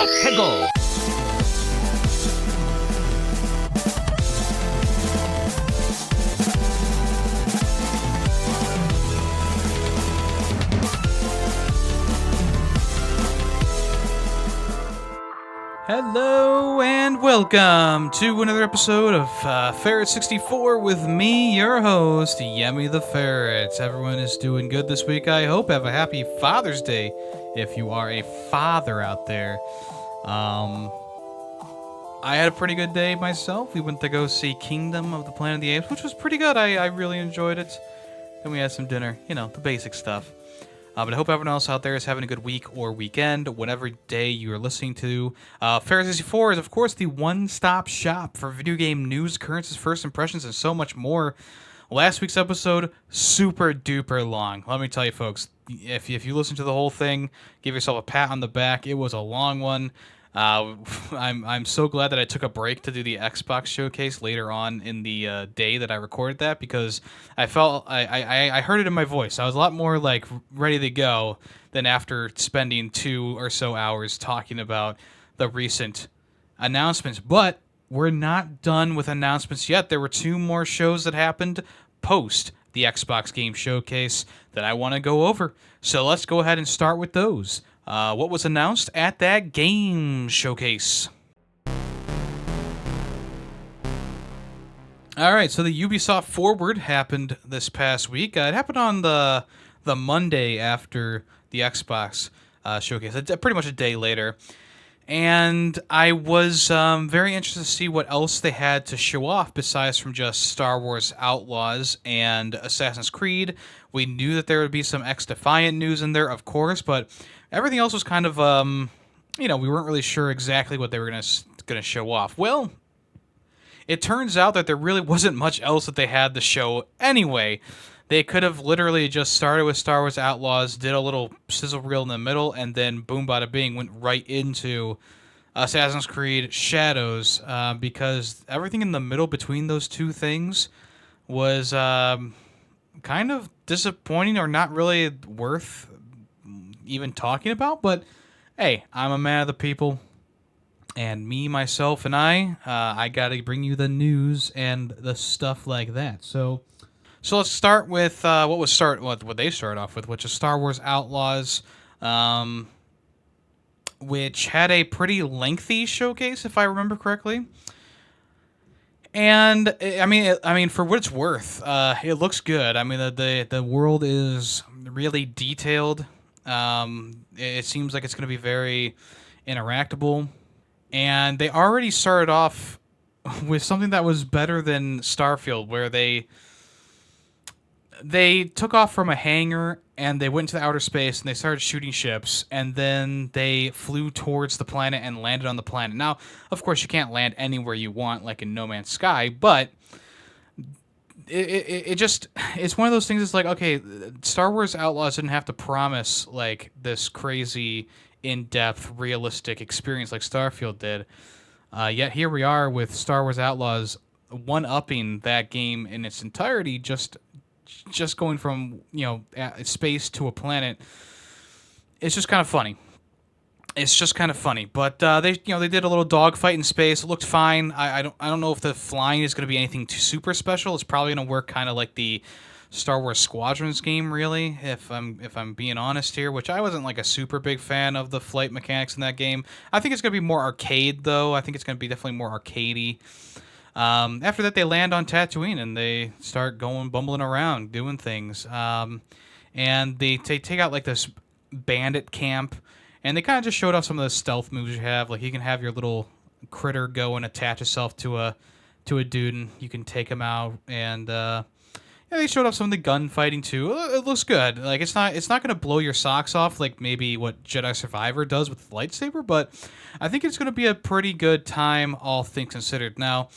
Dlaczego? Hello and welcome to another episode of Ferret 64 with me, your host, Yemmy the Ferret. Everyone is doing good this week, I hope. Have a happy Father's Day if you are a father out there. I had a pretty good day myself. We went to go see Kingdom of the Planet of the Apes, which was pretty good. I really enjoyed it. Then we had some dinner, you know, the basic stuff. But I hope everyone else out there is having a good week or weekend, whatever day you are listening to. Ferret 64 is, of course, the one-stop shop for video game news, occurrences, first impressions, and so much more. Last week's episode, super duper long. Let me tell you, folks, if you listen to the whole thing, give yourself a pat on the back. It was a long one. I'm so glad that I took a break to do the Xbox showcase later on in the day that I recorded that, because I felt I heard it in my voice. I was a lot more like ready to go than after spending 2 or so hours talking about the recent announcements. But we're not done with announcements yet. There were 2 more shows that happened post the Xbox Game Showcase that I want to go over. So let's go ahead and start with those. What was announced at that game showcase? Alright, so the Ubisoft Forward happened this past week. It happened on the Monday after the Xbox showcase, pretty much a day later. And I was very interested to see what else they had to show off besides from just Star Wars Outlaws and Assassin's Creed. We knew that there would be some X-Defiant news in there, of course, but everything else was kind of, we weren't really sure exactly what they were gonna show off. Well, it turns out that there really wasn't much else that they had to show anyway. They could have literally just started with Star Wars Outlaws, did a little sizzle reel in the middle, and then boom, bada bing, went right into Assassin's Creed Shadows, because everything in the middle between those two things was kind of disappointing or not really worth even talking about. But hey, I'm a man of the people, and me, myself, and I gotta bring you the news and the stuff like that. So let's start with what they started off with, which is Star Wars Outlaws, which had a pretty lengthy showcase, if I remember correctly. And I mean, for what it's worth, it looks good. I mean, the world is really detailed. It seems like it's going to be very interactable, and they already started off with something that was better than Starfield, where they took off from a hangar and they went into the outer space and they started shooting ships, and then they flew towards the planet and landed on the planet. Now, of course, you can't land anywhere you want, like in No Man's Sky, but it's one of those things. It's like, okay, Star Wars Outlaws didn't have to promise like this crazy, in-depth, realistic experience like Starfield did. Yet here we are with Star Wars Outlaws one-upping that game in its entirety, just going from space to a planet. It's just kind of funny. But they did a little dogfight in space. It looked fine. I don't know if the flying is going to be anything too super special. It's probably going to work kind of like the Star Wars Squadrons game, really, if I'm being honest here, which I wasn't like a super big fan of the flight mechanics in that game. I think it's going to be more arcade, though. I think it's going to be definitely more arcadey. After that, they land on Tatooine and they start bumbling around, doing things. And they take out like this bandit camp, and they kind of just showed off some of the stealth moves you have. Like you can have your little critter go and attach itself to a dude, and you can take him out. And they showed off some of the gunfighting too. It looks good. Like it's not going to blow your socks off like maybe what Jedi Survivor does with the lightsaber, but I think it's going to be a pretty good time, all things considered. Now,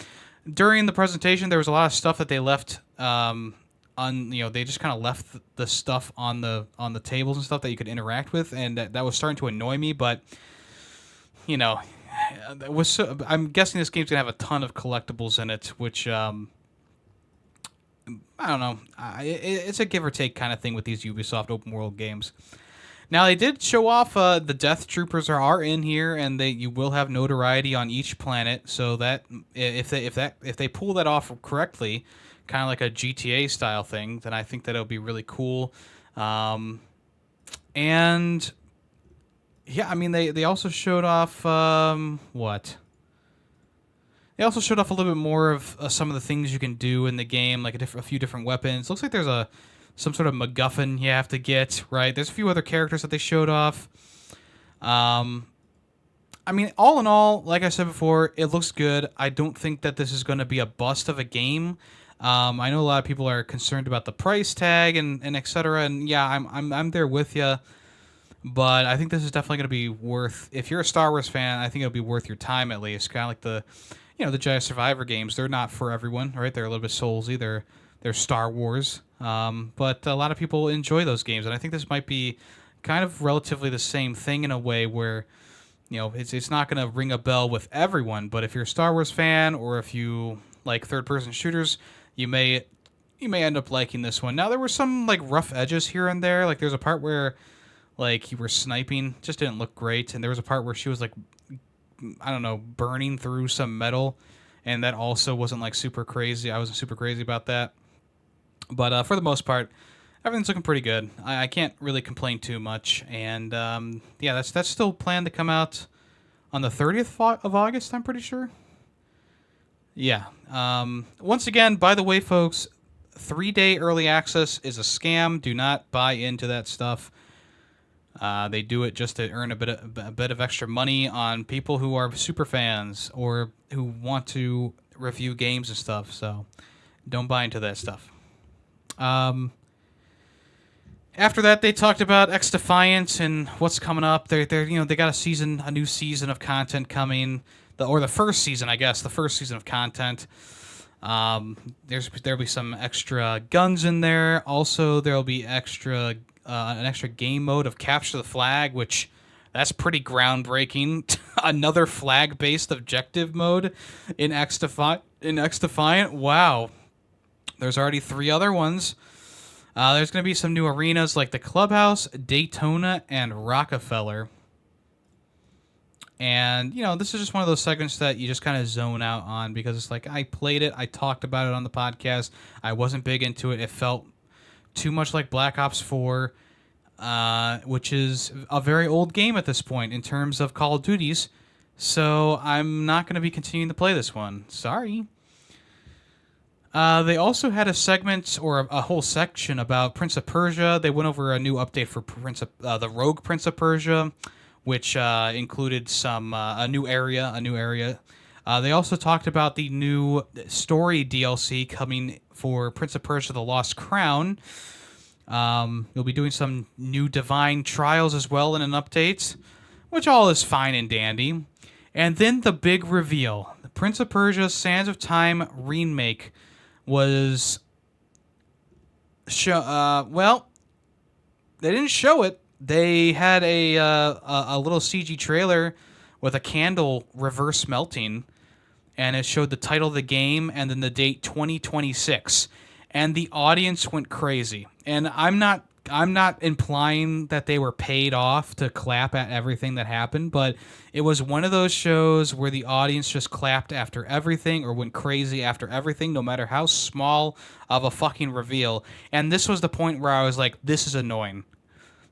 during the presentation, there was a lot of stuff that they left they just kind of left the stuff on the tables and stuff that you could interact with, and that was starting to annoy me. But I'm guessing this game's gonna have a ton of collectibles in it, which I don't know. It's a give or take kind of thing with these Ubisoft open world games. Now they did show off the Death Troopers are in here, and you will have notoriety on each planet. So that if they pull that off correctly, kind of like a GTA style thing, then I think that it'll be really cool. And yeah, I mean they also showed off what? They also showed off a little bit more of some of the things you can do in the game, like a few different weapons. Looks like there's some sort of MacGuffin you have to get, right? There's a few other characters that they showed off. I mean, all in all, like I said before, it looks good. I don't think that this is going to be a bust of a game. I know a lot of people are concerned about the price tag and et cetera, and yeah, I'm there with you. But I think this is definitely going to be worth. If you're a Star Wars fan, I think it'll be worth your time at least. Kind of like the Jedi Survivor games. They're not for everyone, right? They're a little bit soulsy. They're Star Wars, but a lot of people enjoy those games, and I think this might be kind of relatively the same thing in a way where, it's not going to ring a bell with everyone. But if you're a Star Wars fan or if you like third-person shooters, you may end up liking this one. Now there were some like rough edges here and there. Like there's a part where like you were sniping, just didn't look great, and there was a part where she was like, I don't know, burning through some metal, and that also wasn't like super crazy. I wasn't super crazy about that. But for the most part, everything's looking pretty good. I can't really complain too much. And yeah, that's still planned to come out on the 30th of August, I'm pretty sure. Yeah. Once again, by the way, folks, 3-day early access is a scam. Do not buy into that stuff. They do it just to earn a bit of extra money on people who are super fans or who want to review games and stuff. So don't buy into that stuff. After that, they talked about X Defiant and what's coming up. They got a new season of content coming, the first season, I guess, the first season of content. There'll be some extra guns in there. Also, there'll be an extra game mode of Capture the Flag, which that's pretty groundbreaking. Another flag-based objective mode in X Defiant. Wow. There's already 3 other ones. There's going to be some new arenas like the Clubhouse, Daytona, and Rockefeller. And, this is just one of those segments that you just kind of zone out on because it's like, I played it, I talked about it on the podcast, I wasn't big into it, it felt too much like Black Ops 4, which is a very old game at this point in terms of Call of Duties, so I'm not going to be continuing to play this one. Sorry. They also had a segment or a whole section about Prince of Persia. They went over a new update for the Rogue Prince of Persia, which included a new area. They also talked about the new story DLC coming for Prince of Persia: The Lost Crown. You'll be doing some new divine trials as well in an update, which all is fine and dandy. And then the big reveal: the Prince of Persia: Sands of Time remake was well, they didn't show it. They had a little CG trailer with a candle reverse melting, and it showed the title of the game and then the date 2026, and the audience went crazy. And I'm not implying that they were paid off to clap at everything that happened, but it was one of those shows where the audience just clapped after everything or went crazy after everything, no matter how small of a fucking reveal. And this was the point where I was like, this is annoying.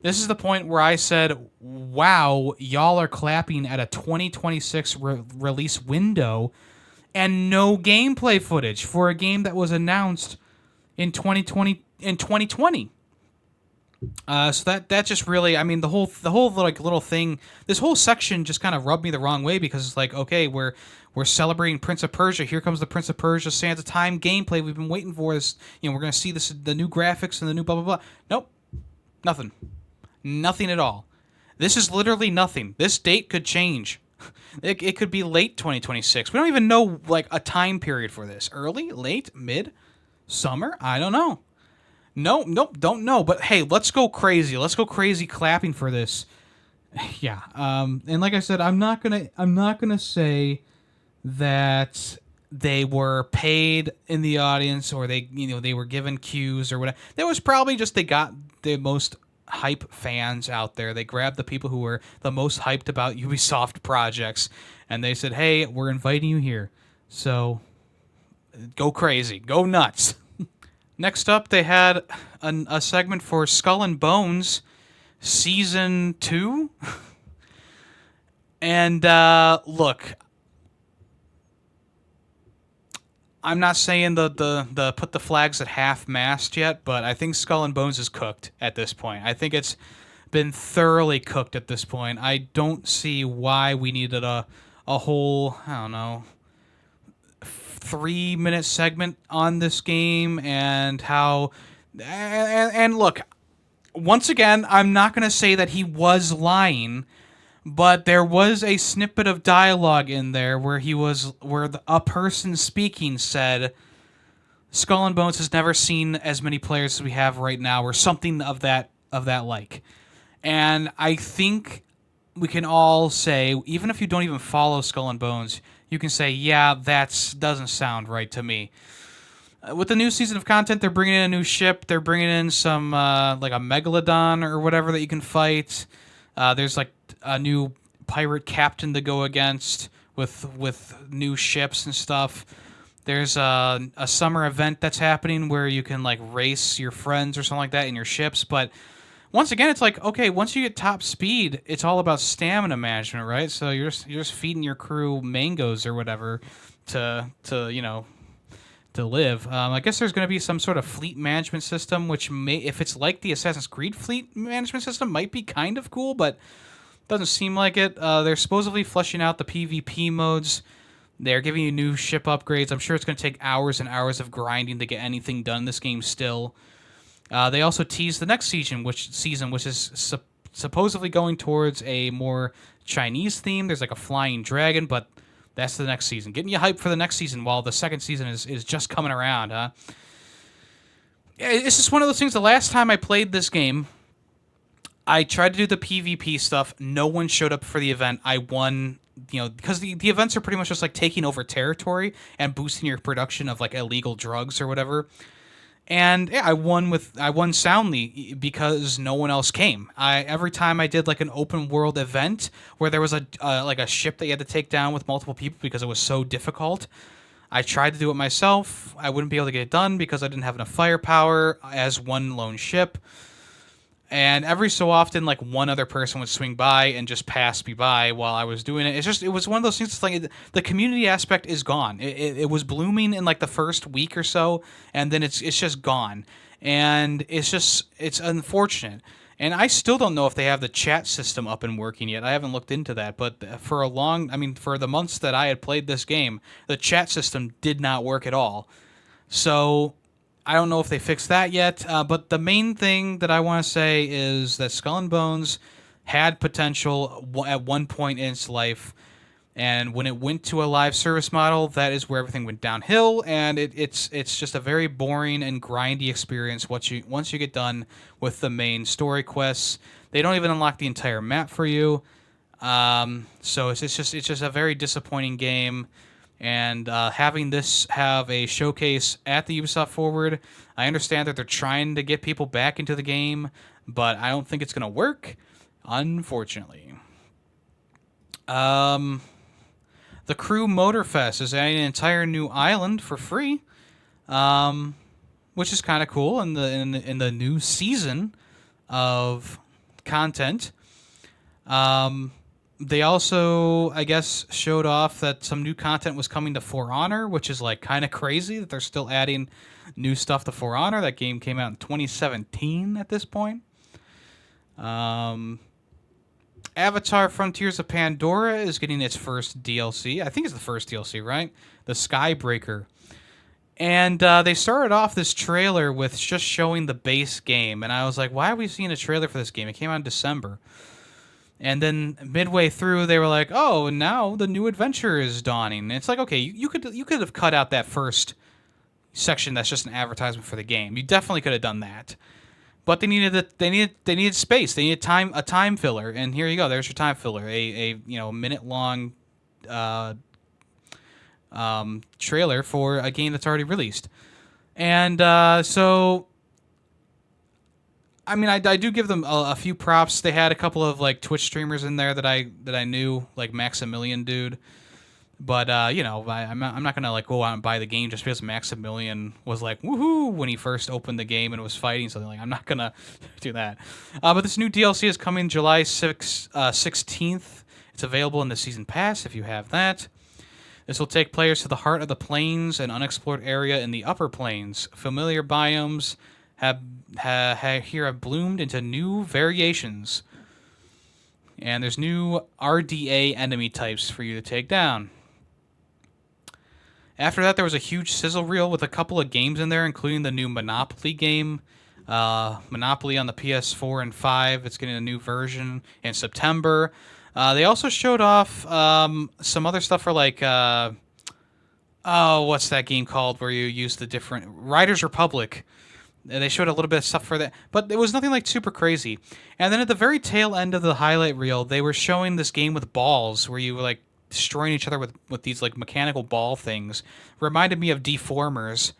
This is the point where I said, wow, y'all are clapping at a 2026 release window and no gameplay footage for a game that was announced in 2020. So that just really, I mean, the whole like little thing, this whole section just kind of rubbed me the wrong way because it's like, okay, we're celebrating Prince of Persia. Here comes the Prince of Persia Sands of Time gameplay we've been waiting for. This, we're gonna see the new graphics and the new blah blah blah. Nope, nothing at all. This is literally nothing. This date could change. It could be late 2026. We don't even know like a time period for this. Early, late, mid, summer. I don't know. Nope, don't know. But hey, let's go crazy. Let's go crazy clapping for this. Yeah. And like I said, I'm not gonna say that they were paid in the audience or they were given cues or whatever. There was probably just they got the most hype fans out there. They grabbed the people who were the most hyped about Ubisoft projects, and they said, "Hey, we're inviting you here. So go crazy, go nuts." Next up, they had a segment for Skull and Bones Season 2. And look, I'm not saying the put the flags at half-mast yet, but I think Skull and Bones is cooked at this point. I think it's been thoroughly cooked at this point. I don't see why we needed a whole, I don't know, 3-minute segment on this game and how and look, once again, I'm not going to say that he was lying, but there was a snippet of dialogue in there where a person speaking said, "Skull and Bones has never seen as many players as we have right now," or something of that like. And I think we can all say, even if you don't even follow Skull and Bones, you can say, yeah, that doesn't sound right to me. With the new season of content, they're bringing in a new ship. They're bringing in some like a megalodon or whatever that you can fight. There's like a new pirate captain to go against with new ships and stuff. There's a summer event that's happening where you can like race your friends or something like that in your ships. But once again, it's like, okay, once you get top speed, it's all about stamina management, right? So you're just feeding your crew mangoes or whatever to live. I guess there's going to be some sort of fleet management system, which may, if it's like the Assassin's Creed fleet management system, might be kind of cool, but doesn't seem like it. They're supposedly fleshing out the PvP modes. They're giving you new ship upgrades. I'm sure it's going to take hours and hours of grinding to get anything done in this game still. They also teased the next season, which is supposedly going towards a more Chinese theme. There's like a flying dragon, but that's the next season. Getting you hyped for the next season while the second season is just coming around, huh? It's just one of those things. The last time I played this game, I tried to do the PvP stuff. No one showed up for the event. I won, because the events are pretty much just like taking over territory and boosting your production of like illegal drugs or whatever. And yeah, I won soundly because no one else came. Every time I did like an open world event where there was like a ship that you had to take down with multiple people because it was so difficult, I tried to do it myself. I wouldn't be able to get it done because I didn't have enough firepower as one lone ship. And every so often, like one other person would swing by and just pass me by while I was doing it. It was one of those things. It's like the community aspect is gone. It was blooming in like the first week or so, and then it's just gone. And it's unfortunate. And I still don't know if they have the chat system up and working yet. I haven't looked into that. But for the months that I had played this game, the chat system did not work at all. So I don't know if they fixed that yet, but the main thing that I want to say is that Skull and Bones had potential at one point in its life, and when it went to a live service model, that is where everything went downhill, and it's just a very boring and grindy experience once you get done with the main story quests. They don't even unlock the entire map for you, so it's just a very disappointing game. And having this have a showcase at the Ubisoft Forward, I understand that they're trying to get people back into the game, but I don't think it's going to work, unfortunately. The Crew Motorfest is adding an entire new island for free, which is kind of cool in the new season of content. They also, I guess, showed off that some new content was coming to For Honor, which is like kind of crazy that they're still adding new stuff to For Honor. That game came out in 2017 at this point. Avatar Frontiers of Pandora is getting its first DLC. I think it's the first DLC, right? The Skybreaker. And they started off this trailer with just showing the base game. And I was like, why are we seeing a trailer for this game? It came out in December. And then midway through, they were like, "Oh, now the new adventure is dawning." And it's like, okay, you could have cut out that first section that's just an advertisement for the game. You definitely could have done that. But they needed space. They needed a time filler, and here you go. There's your time filler, a minute long trailer for a game that's already released. And so I mean, I do give them a few props. They had a couple of like Twitch streamers in there that I knew, like Maximilian dude. But you know, I'm not gonna like go out and buy the game just because Maximilian was like woohoo when he first opened the game and was fighting something. Like I'm not gonna do that. But this new DLC is coming July 16th. It's available in the season pass if you have that. This will take players to the heart of the plains, an unexplored area in the upper plains. Familiar biomes here have bloomed into new variations, and there's new RDA enemy types for you to take down. After that, there was a huge sizzle reel with a couple of games in there, including the new Monopoly game. Monopoly on the PS4 and 5. It's getting a new version in September. They also showed off some other stuff for like, what's that game called where you use the different Riders Republic. They showed a little bit of stuff for that, but it was nothing like super crazy. And then at the very tail end of the highlight reel, they were showing this game with balls where you were like destroying each other with these like mechanical ball things. Reminded me of Deformers.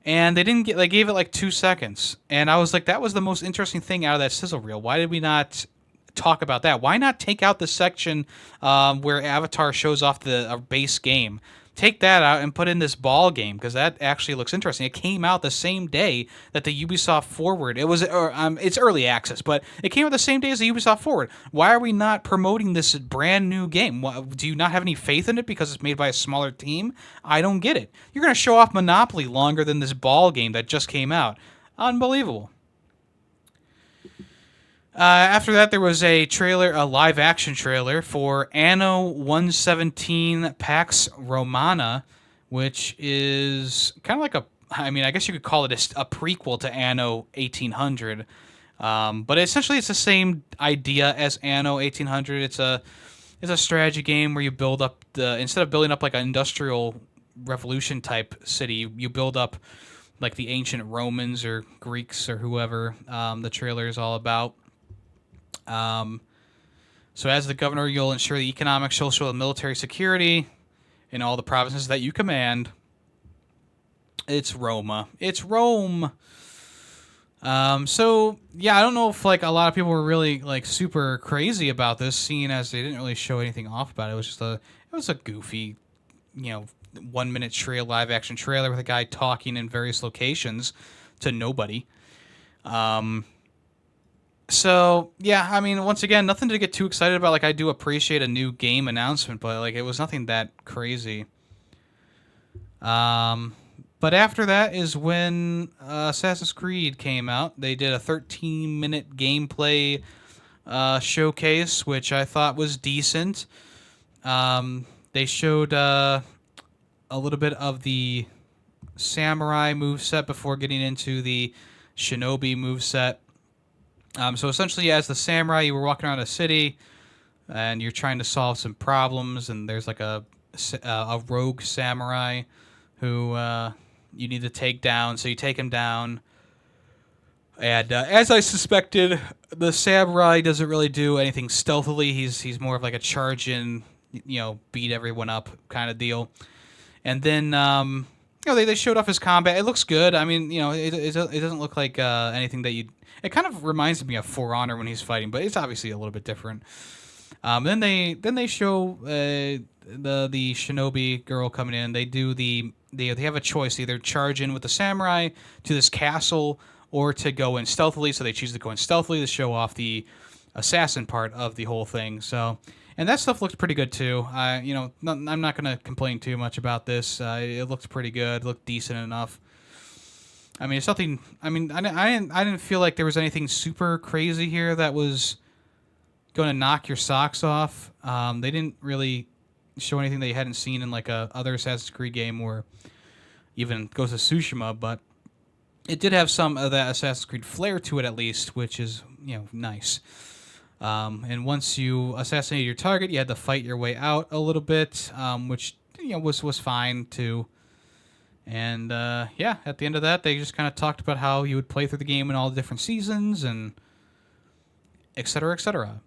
And they gave it like 2 seconds. And I was like, that was the most interesting thing out of that sizzle reel. Why did we not talk about that? Why not take out the section where Avatar shows off the base game? Take that out and put in this ball game, because that actually looks interesting. It came out the same day that the Ubisoft Forward. It's early access, but it came out the same day as the Ubisoft Forward. Why are we not promoting this brand new game? Do you not have any faith in it because it's made by a smaller team? I don't get it. You're going to show off Monopoly longer than this ball game that just came out. Unbelievable. After that, there was a live-action trailer for Anno 117 Pax Romana, which is kind of like I guess you could call it a prequel to Anno 1800. But essentially, it's the same idea as Anno 1800. It's a strategy game where you build up instead of building up like an industrial revolution type city, you build up like the ancient Romans or Greeks or whoever the trailer is all about. So as the governor, you'll ensure the economic, social, and military security in all the provinces that you command. It's Roma. It's Rome. So yeah, I don't know if like a lot of people were really like super crazy about this, seeing as they didn't really show anything off about it. It was just it was a goofy, 1 minute live action trailer with a guy talking in various locations to nobody. So, yeah, I mean, once again, nothing to get too excited about. Like, I do appreciate a new game announcement, but, like, it was nothing that crazy. But after that is when Assassin's Creed came out. They did a 13-minute gameplay showcase, which I thought was decent. They showed a little bit of the samurai moveset before getting into the shinobi moveset. So essentially, as the samurai, you were walking around a city, and you're trying to solve some problems, and there's like a rogue samurai who you need to take down. So you take him down, and as I suspected, the samurai doesn't really do anything stealthily. He's more of like a charge in, beat everyone up kind of deal. And then they showed off his combat. It looks good. I mean, it doesn't look like anything that you. It kind of reminds me of For Honor when he's fighting, but it's obviously a little bit different. Then they show the shinobi girl coming in. They have a choice: either charge in with the samurai to this castle, or to go in stealthily. So they choose to go in stealthily to show off the assassin part of the whole thing. So, and that stuff looked pretty good too. I'm not gonna complain too much about this. It looked pretty good. It looked decent enough. I mean, it's nothing. I mean, I didn't feel like there was anything super crazy here that was going to knock your socks off. They didn't really show anything that you hadn't seen in like a other Assassin's Creed game or even Ghost of Tsushima, but it did have some of that Assassin's Creed flair to it at least, which is nice. And once you assassinated your target, you had to fight your way out a little bit, which was fine too. And at the end of that, they just kind of talked about how you would play through the game in all the different seasons and et cetera, et cetera.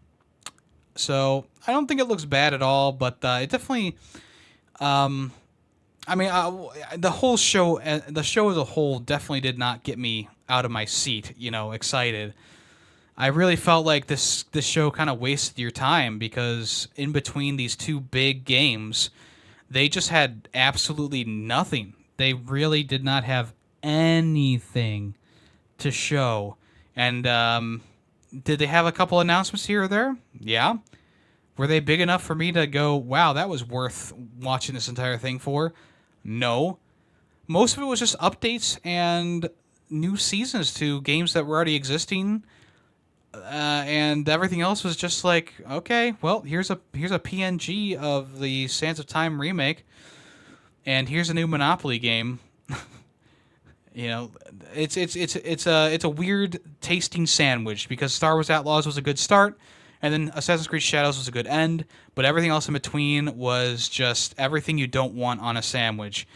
So I don't think it looks bad at all, but it definitely I mean, the show as a whole definitely did not get me out of my seat, excited. I really felt like this show kind of wasted your time because in between these two big games, they just had absolutely nothing. They really did not have anything to show. And did they have a couple announcements here or there? Yeah. Were they big enough for me to go, wow, that was worth watching this entire thing for? No. Most of it was just updates and new seasons to games that were already existing, and everything else was just like, okay, well, here's a PNG of the Sands of Time remake, and here's a new Monopoly game. You know, it's a weird tasting sandwich because Star Wars Outlaws was a good start, and then Assassin's Creed Shadows was a good end, but everything else in between was just everything you don't want on a sandwich.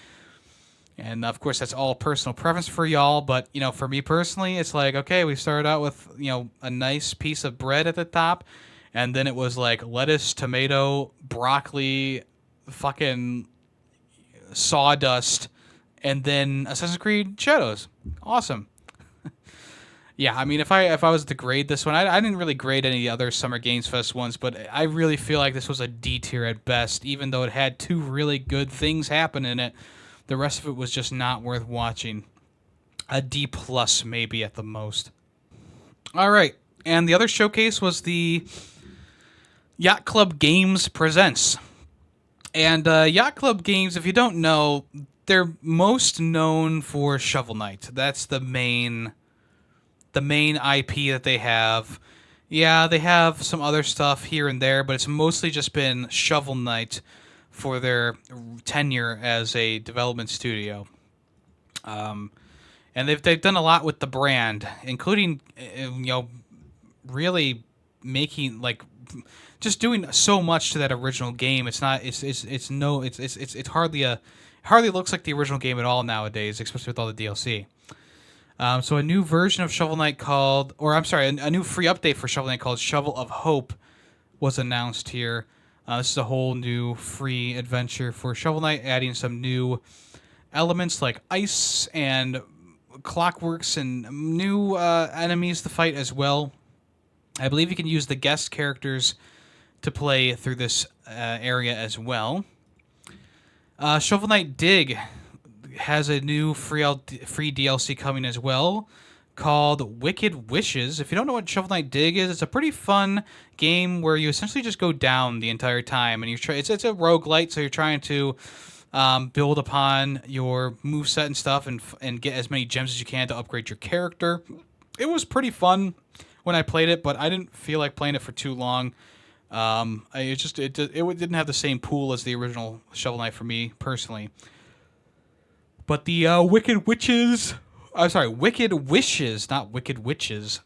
And of course, that's all personal preference for y'all. But for me personally, it's like, okay, we started out with a nice piece of bread at the top, and then it was like lettuce, tomato, broccoli, fucking sawdust, and then Assassin's Creed Shadows. Awesome. Yeah, I mean, if I was to grade this one, I didn't really grade any other Summer Games Fest ones, but I really feel like this was a D tier at best, even though it had two really good things happen in it. The rest of it was just not worth watching. A D plus maybe at the most. All right, and the other showcase was the Yacht Club Games Presents. And Yacht Club Games, if you don't know, they're most known for Shovel Knight. That's the main IP that they have. Yeah, they have some other stuff here and there, but it's mostly just been Shovel Knight for their tenure as a development studio. And they've done a lot with the brand, including really making just doing so much to that original game. It's not it's hardly looks like the original game at all nowadays, especially with all the DLC. So a new version of Shovel Knight a new free update for Shovel Knight called Shovel of Hope was announced here. This is a whole new free adventure for Shovel Knight, adding some new elements like ice and clockworks and new enemies to fight as well. I believe you can use the guest characters to play through this area as well. Shovel Knight Dig has a new free DLC coming as well, called Wicked Wishes. If you don't know what Shovel Knight Dig is, it's a pretty fun game where you essentially just go down the entire time, and it's a roguelite, so you're trying to build upon your moveset and stuff, and get as many gems as you can to upgrade your character. It was pretty fun when I played it, but I didn't feel like playing it for too long. It didn't have the same pool as the original Shovel Knight for me personally. But the Wicked Wishes, not Wicked Witches.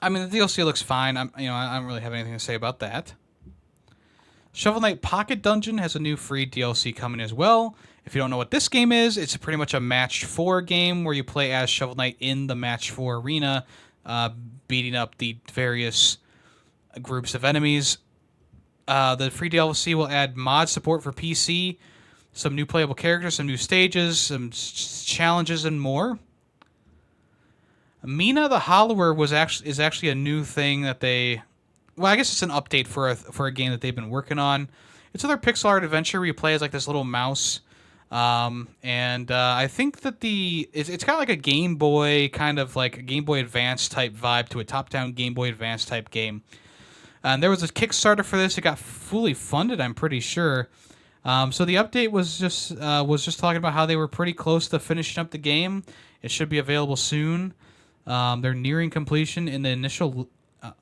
I mean, the DLC looks fine. I don't really have anything to say about that. Shovel Knight Pocket Dungeon has a new free DLC coming as well. If you don't know what this game is, it's pretty much a Match 4 game where you play as Shovel Knight in the Match 4 arena, beating up the various groups of enemies. The free DLC will add mod support for PC, some new playable characters, some new stages, some challenges, and more. Mina the Hollower is actually a new thing that they... Well, I guess it's an update for a game that they've been working on. It's another pixel art adventure where you play as this little mouse. I think that it's kind of like a Game Boy, kind of like a Game Boy Advance type vibe to a top-down Game Boy Advance type game. And there was a Kickstarter for this. It got fully funded, I'm pretty sure. So the update was just talking about how they were pretty close to finishing up the game. It should be available soon. They're nearing completion in the initial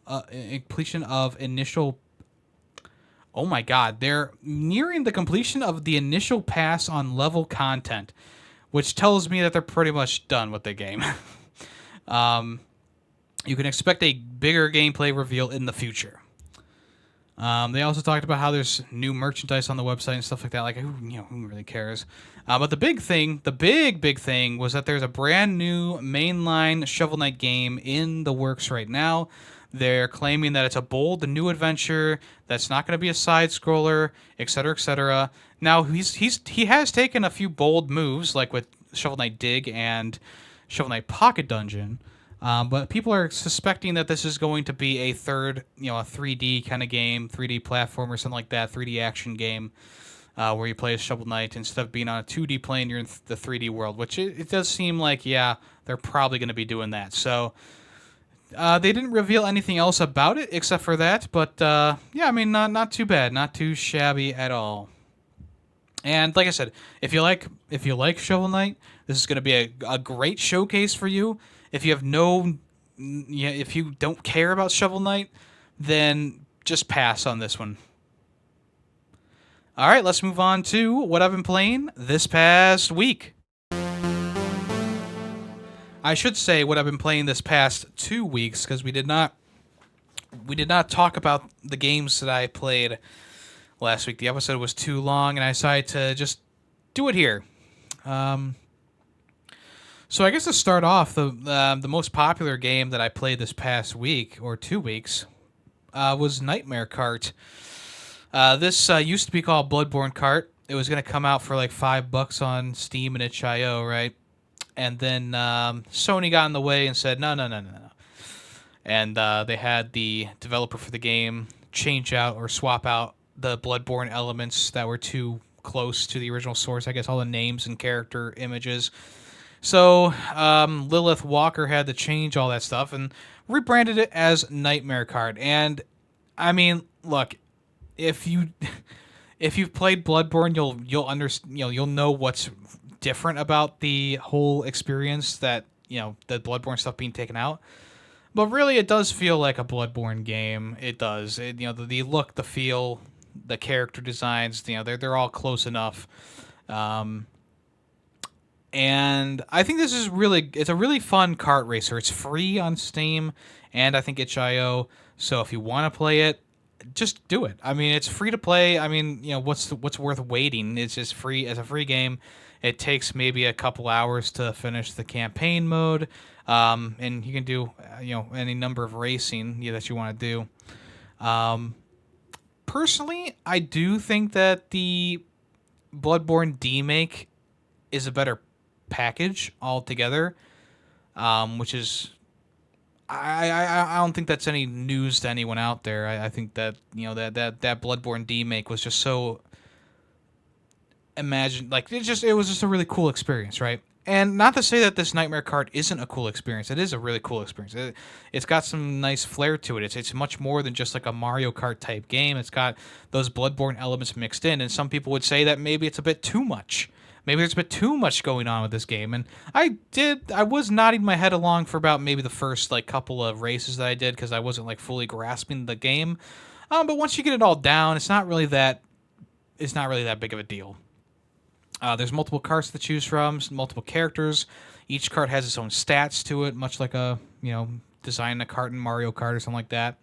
completion of initial. Oh my God! They're nearing the completion of the initial pass on level content, which tells me that they're pretty much done with the game. You can expect a bigger gameplay reveal in the future. They also talked about how there's new merchandise on the website and stuff like that. Like, who really cares? But the big thing was that there's a brand new mainline Shovel Knight game in the works right now. They're claiming that it's a bold, new adventure that's not going to be a side scroller, etc., etc. Now he has taken a few bold moves, like with Shovel Knight Dig and Shovel Knight Pocket Dungeon, but people are suspecting that this is going to be a third, a 3D kind of game, 3D platformer, something like that, 3D action game, where you play as Shovel Knight instead of being on a 2D plane, you're in the 3D world, which it does seem like, yeah, they're probably going to be doing that. So they didn't reveal anything else about it except for that, but yeah, I mean, not too bad, not too shabby at all. And like I said, if you like Shovel Knight, this is going to be a great showcase for you. If you have if you don't care about Shovel Knight, then just pass on this one. All right, let's move on to what I've been playing this past week. I should say what I've been playing this past 2 weeks because we did not talk about the games that I played last week. The episode was too long, and I decided to just do it here. So I guess to start off, the most popular game that I played this past week or 2 weeks was Nightmare Kart. This used to be called Bloodborne Kart. It was going to come out for like $5 on Steam and itch.io, right? And then Sony got in the way and said, no. And they had the developer for the game change out or swap out the Bloodborne elements that were too close to the original source. I guess all the names and character images. So Lilith Walker had to change all that stuff and rebranded it as Nightmare Kart. And I mean, look, if you've played Bloodborne, you'll understand. You'll know what's different about the whole experience, that the Bloodborne stuff being taken out. But really, it does feel like a Bloodborne game. It does. The look, the feel, the character designs. They're all close enough. And I think this is it's a really fun kart racer. It's free on Steam and I think itch.io. So if you want to play it, just do it. I mean, it's free to play. I mean, what's worth waiting? It's just free as a free game. It takes maybe a couple hours to finish the campaign mode, and you can do any number of racing that you want to do. Personally, I do think that the Bloodborne demake is a better package altogether, which is I don't think that's any news to anyone out there. I think that that Bloodborne demake was just so it was just a really cool experience, right? And not to say that this Nightmare Kart isn't a cool experience. It is a really cool experience. It's got some nice flair to it. It's much more than just like a Mario Kart type game. It's got those Bloodborne elements mixed in, and some people would say that maybe it's a bit too much. Maybe there's a bit too much going on with this game. And I was nodding my head along for about maybe the first couple of races that I did because I wasn't fully grasping the game. But once you get it all down, it's not really that big of a deal. There's multiple karts to choose from, multiple characters. Each kart has its own stats to it, much like design a kart in Mario Kart or something like that.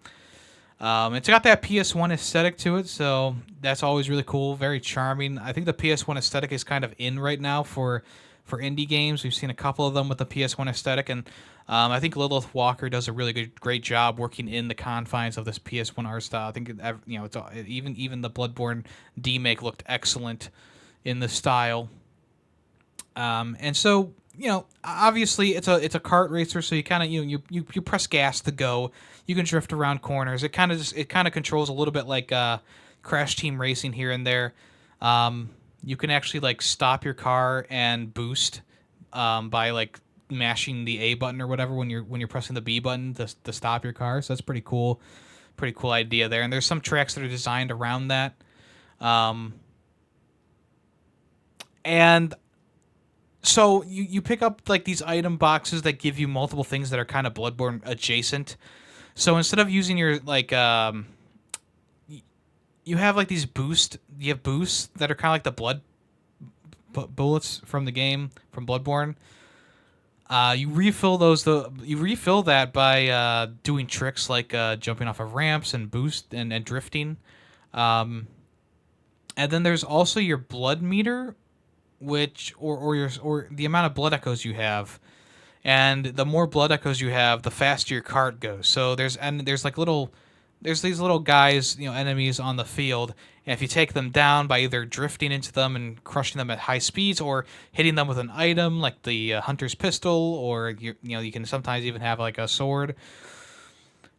It's got that PS1 aesthetic to it, so that's always really cool, very charming. I think the PS1 aesthetic is kind of in right now for indie games. We've seen a couple of them with the PS1 aesthetic, and I think Lilith Walker does a really great job working in the confines of this PS1 art style. I think it's even the Bloodborne demake looked excellent in the style, and so obviously it's a kart racer, so you kind of you press gas to go. You can drift around corners. It kind of controls a little bit like Crash Team Racing here and there. You can actually stop your car and boost by mashing the A button or whatever when you're pressing the B button to stop your car. So that's pretty cool idea there. And there's some tracks that are designed around that. And so you pick up these item boxes that give you multiple things that are kind of Bloodborne adjacent. So instead of using your you have these boosts. You have boosts that are kind of like the blood bullets from the game from Bloodborne. You refill that by doing tricks like jumping off of ramps and boost and drifting. And then there's also your blood meter, which or the amount of blood echoes you have, and the more blood echoes you have, the faster your cart goes. So there's these little guys, enemies on the field, and if you take them down by either drifting into them and crushing them at high speeds, or hitting them with an item like the hunter's pistol, or you can sometimes even have like a sword.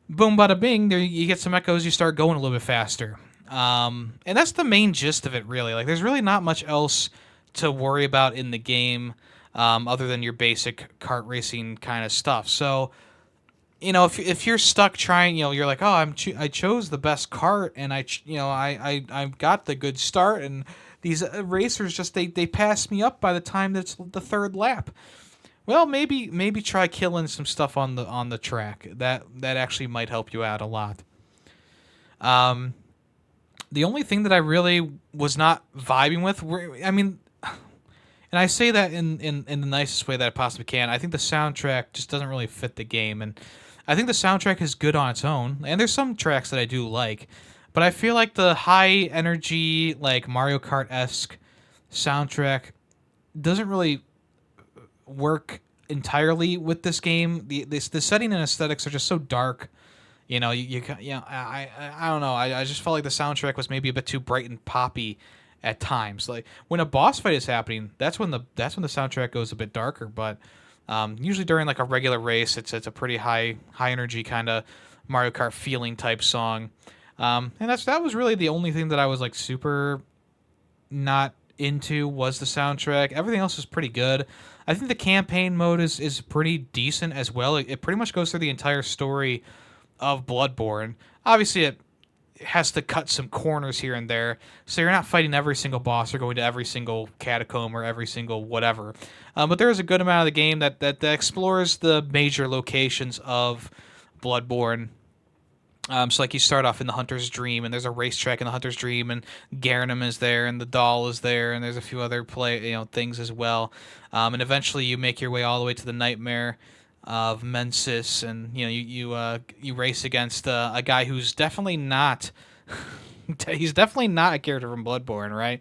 Boom, bada bing! There you get some echoes. You start going a little bit faster, and that's the main gist of it, really. Like, there's really not much else to worry about in the game, other than your basic kart racing kind of stuff. So, if you're stuck trying, you're like, oh, I chose the best cart, and I got the good start, and these racers just they pass me up by the time that's the third lap. Well, maybe try killing some stuff on the track. That actually might help you out a lot. The only thing that I really was not vibing with and I say that in the nicest way that I possibly can. I think the soundtrack just doesn't really fit the game, and I think the soundtrack is good on its own. And there's some tracks that I do like, but I feel like the high energy, like Mario Kart-esque soundtrack doesn't really work entirely with this game. The setting and aesthetics are just so dark. I don't know. I just felt like the soundtrack was maybe a bit too bright and poppy at times. Like when a boss fight is happening, that's when the soundtrack goes a bit darker. But usually during like a regular race, it's a pretty high energy kind of Mario Kart feeling type song. And that was really the only thing that I was like super not into was the soundtrack. Everything else was pretty good. I think the campaign mode is pretty decent as well. It pretty much goes through the entire story of Bloodborne. Obviously, it has to cut some corners here and there, so you're not fighting every single boss or going to every single catacomb or every single whatever. But there is a good amount of the game that explores the major locations of Bloodborne. So like you start off in the Hunter's Dream, and there's a racetrack in the Hunter's Dream, and Garnham is there, and the doll is there, and there's a few other things as well. And eventually you make your way all the way to the Nightmare of Mensis, and you race against a guy who's definitely not he's definitely not a character from Bloodborne, right?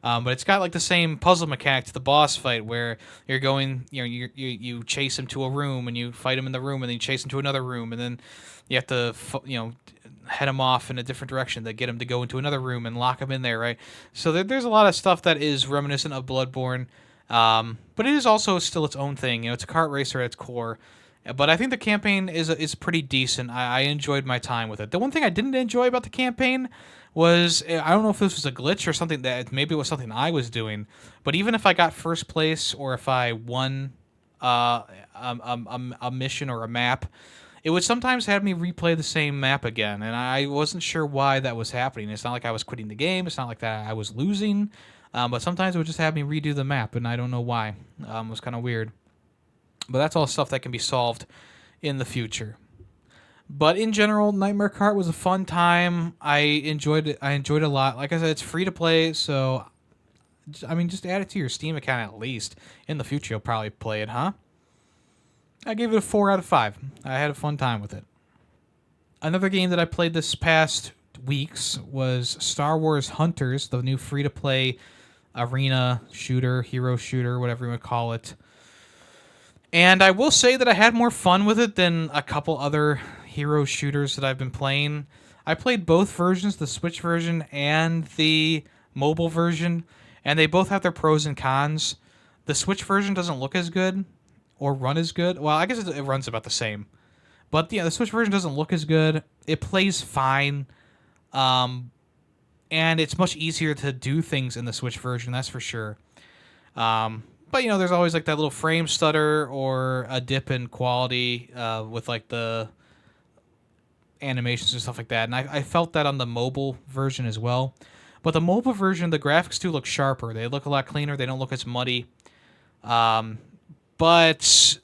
But it's got like the same puzzle mechanic to the boss fight, where you're going, you chase him to a room, and you fight him in the room, and then you chase him to another room, and then you have to head him off in a different direction to get him to go into another room and lock him in there, right? So there's a lot of stuff that is reminiscent of Bloodborne. But it is also still its own thing. It's a kart racer at its core. But I think the campaign is pretty decent. I enjoyed my time with it. The one thing I didn't enjoy about the campaign was, I don't know if this was a glitch or something, that maybe it was something I was doing, but even if I got first place or if I won a mission or a map, it would sometimes have me replay the same map again, and I wasn't sure why that was happening. It's not like I was quitting the game. It's not like that I was losing. But sometimes it would just have me redo the map, and I don't know why. It was kind of weird. But that's all stuff that can be solved in the future. But in general, Nightmare Kart was a fun time. I enjoyed it. I enjoyed it a lot. Like I said, it's free to play, so just add it to your Steam account at least. In the future, you'll probably play it, huh? I gave it a 4 out of 5. I had a fun time with it. Another game that I played this past weeks was Star Wars Hunters, the new free-to-play arena shooter, hero shooter, whatever you want to call it. And I will say that I had more fun with it than a couple other hero shooters that I've been playing. I played both versions, the Switch version and the mobile version, and they both have their pros and cons. The Switch version doesn't look as good or run as good. Well, I guess it runs about the same. But the Switch version doesn't look as good. It plays fine. And it's much easier to do things in the Switch version, that's for sure. But there's always like that little frame stutter or a dip in quality with like the animations and stuff like that. And I felt that on the mobile version as well. But the mobile version, the graphics do look sharper. They look a lot cleaner. They don't look as muddy. But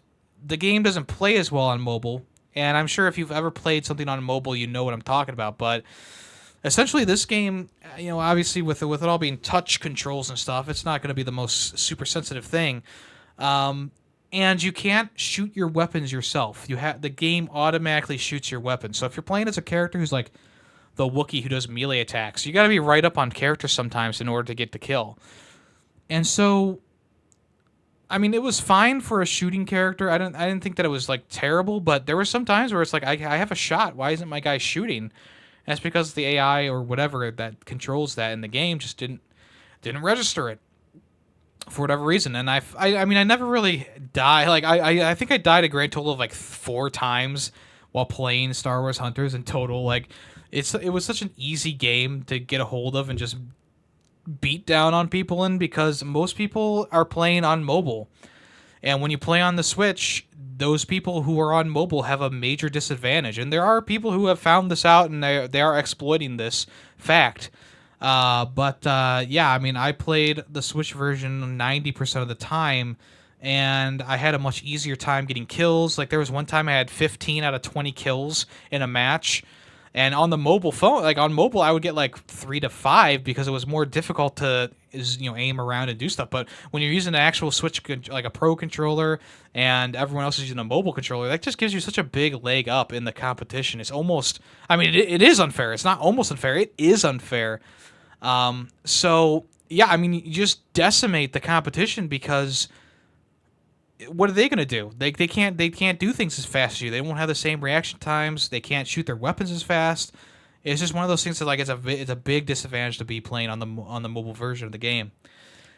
the game doesn't play as well on mobile. And I'm sure if you've ever played something on mobile, you know what I'm talking about. But essentially, this game, obviously with it all being touch controls and stuff, it's not going to be the most super sensitive thing. And you can't shoot your weapons yourself. The game automatically shoots your weapons. So if you're playing as a character who's like the Wookiee who does melee attacks, you got to be right up on character sometimes in order to get the kill. And so I mean, it was fine for a shooting character. I didn't think that it was like terrible, but there were some times where it's like I have a shot. Why isn't my guy shooting? And that's because the AI or whatever that controls that in the game just didn't register it for whatever reason. And I mean, I never really die. Like I think I died a grand total of like 4 times while playing Star Wars Hunters in total. Like it was such an easy game to get a hold of and just beat down on people in, because most people are playing on mobile. And when you play on the Switch, those people who are on mobile have a major disadvantage. And there are people who have found this out, and they are exploiting this fact. But yeah, I mean, I played the Switch version 90% of the time, and I had a much easier time getting kills. Like there was one time I had 15 out of 20 kills in a match. And on the mobile phone, like on mobile, I would get like 3 to 5 because it was more difficult to, aim around and do stuff. But when you're using an actual Switch, like a Pro controller, and everyone else is using a mobile controller, that just gives you such a big leg up in the competition. It's almost, I mean, it is unfair. It's not almost unfair. It is unfair. So yeah, I mean, you just decimate the competition because what are they going to do? They can't do things as fast as you. They won't have the same reaction times. They can't shoot their weapons as fast. It's just one of those things that like it's a big disadvantage to be playing on the mobile version of the game.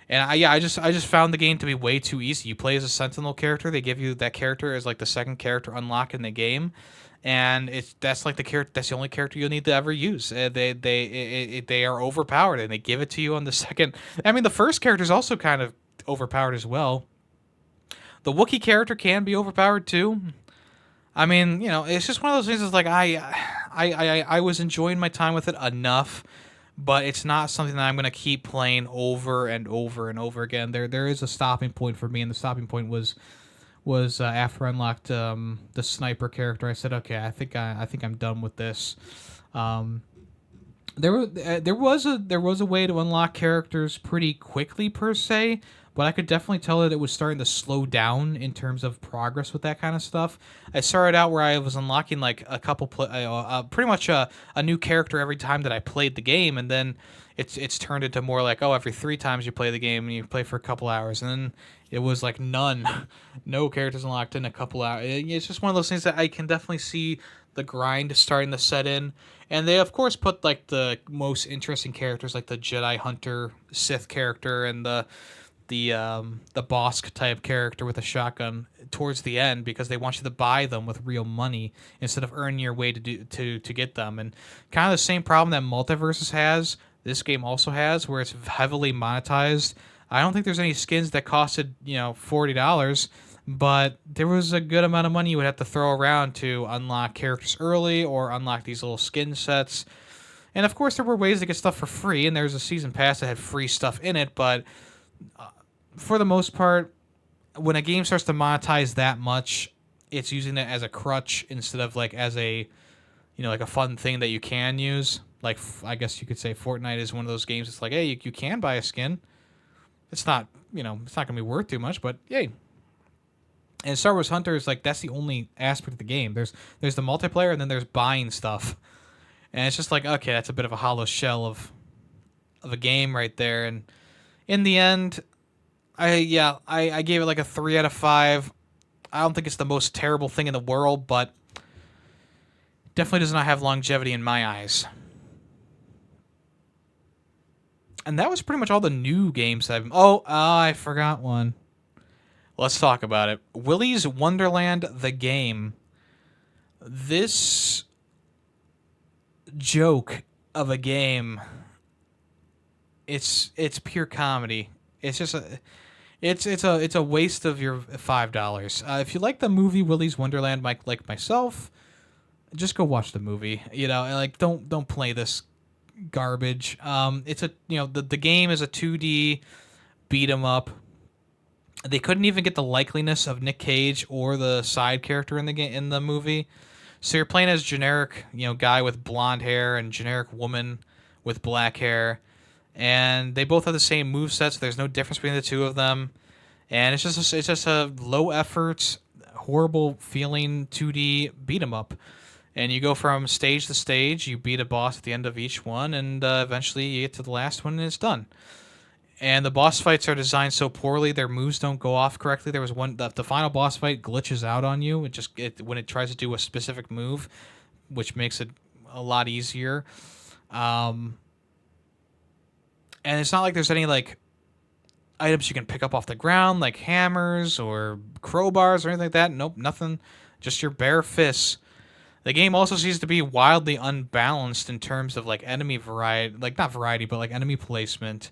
And I just found the game to be way too easy. You play as a Sentinel character. They give you that character as like the second character unlock in the game, and that's like the character. That's the only character you'll need to ever use. They are overpowered, and they give it to you on the second. I mean, the first character is also kind of overpowered as well. The Wookiee character can be overpowered too. I mean, it's just one of those things. It's like I was enjoying my time with it enough, but it's not something that I'm gonna keep playing over and over and over again. There is a stopping point for me, and the stopping point was after I unlocked the sniper character. I said, okay, I think I'm done with this. There was a way to unlock characters pretty quickly per se, but I could definitely tell that it was starting to slow down in terms of progress with that kind of stuff. I started out where I was unlocking like a couple, pretty much a new character every time that I played the game, and then it's turned into more like, oh, every 3 times you play the game and you play for a couple hours, and then it was like no characters unlocked in a couple hours. It's just one of those things that I can definitely see the grind starting to set in. And they of course put like the most interesting characters, like the Jedi Hunter Sith character and the Bosk type character with a shotgun towards the end, because they want you to buy them with real money instead of earning your way to get them. And kind of the same problem that Multiverses has, this game also has, where it's heavily monetized. I don't think there's any skins that costed $40, but there was a good amount of money you would have to throw around to unlock characters early or unlock these little skin sets. And of course there were ways to get stuff for free, and there's a season pass that had free stuff in it, but for the most part, when a game starts to monetize that much, it's using it as a crutch instead of like as a like a fun thing that you can use. Like I guess you could say Fortnite is one of those games. It's like, hey, you can buy a skin. It's not it's not gonna be worth too much, but yay. And Star Wars Hunter is like, that's the only aspect of the game. There's the multiplayer, and then there's buying stuff, and it's just like, okay, that's a bit of a hollow shell of a game right there. And in the end, I gave it like a 3 out of 5. I don't think it's the most terrible thing in the world, but definitely does not have longevity in my eyes. And that was pretty much all the new games that I forgot one. Let's talk about it. Willy's Wonderland, the game. This joke of a game, it's pure comedy. It's just it's a waste of your $5. If you like the movie Willy's Wonderland, like myself, just go watch the movie. Like don't play this garbage. It's a the game is a 2D beat 'em up. They couldn't even get the likeliness of Nick Cage or the side character in the movie. So you're playing as generic, guy with blonde hair and generic woman with black hair, and they both have the same movesets. So there's no difference between the two of them, and it's just a low effort, horrible feeling 2D beat 'em up. And you go from stage to stage. You beat a boss at the end of each one, and eventually you get to the last one, and it's done. And the boss fights are designed so poorly, their moves don't go off correctly. There was one, the final boss fight glitches out on you. When it tries to do a specific move, which makes it a lot easier. Um, and it's not like there's any like items you can pick up off the ground, like hammers or crowbars or anything like that. Nope, nothing. Just your bare fists. The game also seems to be wildly unbalanced in terms of like enemy variety, like not variety, but like enemy placement.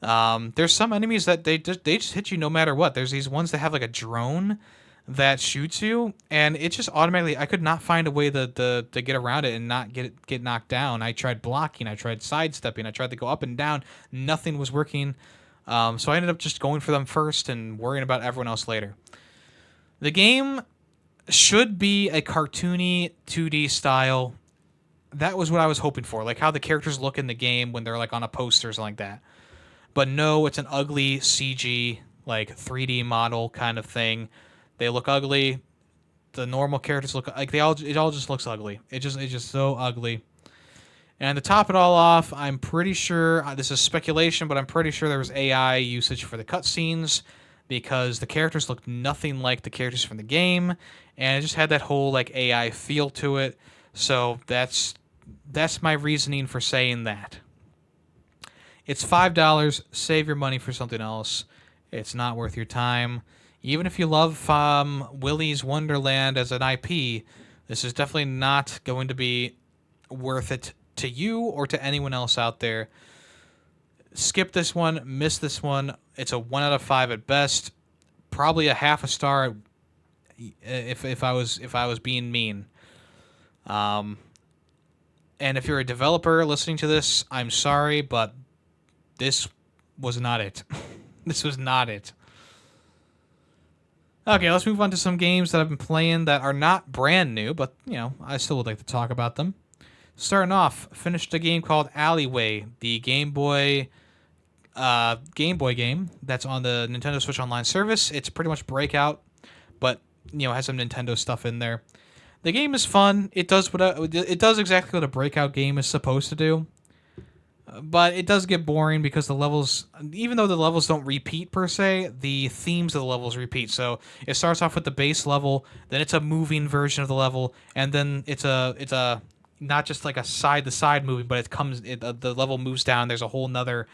There's some enemies that they just hit you no matter what. There's these ones that have like a drone that shoots you, and it just automatically. I could not find a way to get around it and not get knocked down. I tried blocking, I tried sidestepping, I tried to go up and down. Nothing was working. So I ended up just going for them first and worrying about everyone else later. The game should be a cartoony 2D style. That was what I was hoping for, like how the characters look in the game when they're like on a poster or something like that. But no, it's an ugly CG, like 3D model kind of thing. They look ugly. The normal characters look like it all just looks ugly. It's just so ugly. And to top it all off, I'm pretty sure this is speculation, but I'm pretty sure there was AI usage for the cutscenes because the characters looked nothing like the characters from the game, and it just had that whole like AI feel to it. So that's my reasoning for saying that. It's $5. Save your money for something else. It's not worth your time. Even if you love Willy's Wonderland as an IP, this is definitely not going to be worth it to you or to anyone else out there. Skip this one, miss this one. It's a 1 out of 5 at best. Probably a half a star if I was being mean. And if you're a developer listening to this, I'm sorry, but this was not it. This was not it. Okay, let's move on to some games that I've been playing that are not brand new, but, I still would like to talk about them. Starting off, finished a game called Alleyway, the Game Boy game that's on the Nintendo Switch Online service. It's pretty much Breakout, but, has some Nintendo stuff in there. The game is fun. It does exactly what a Breakout game is supposed to do. But it does get boring because the levels, even though the levels don't repeat per se, the themes of the levels repeat. So it starts off with the base level, then it's a moving version of the level, and then it's a not just like a side to side moving, but the level moves down. There's a whole nother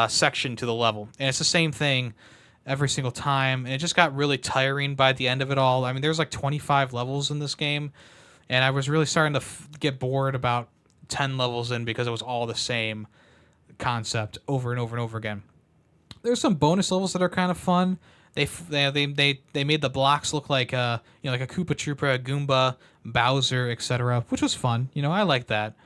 section to the level, and it's the same thing every single time. And it just got really tiring by the end of it all. I mean, there's like 25 levels in this game, and I was really starting to get bored about 10 levels in because it was all the same concept over and over and over again. There's some bonus levels that are kind of fun. They made the blocks look like like a Koopa Troopa, a Goomba, Bowser, etc., which was fun. I like that.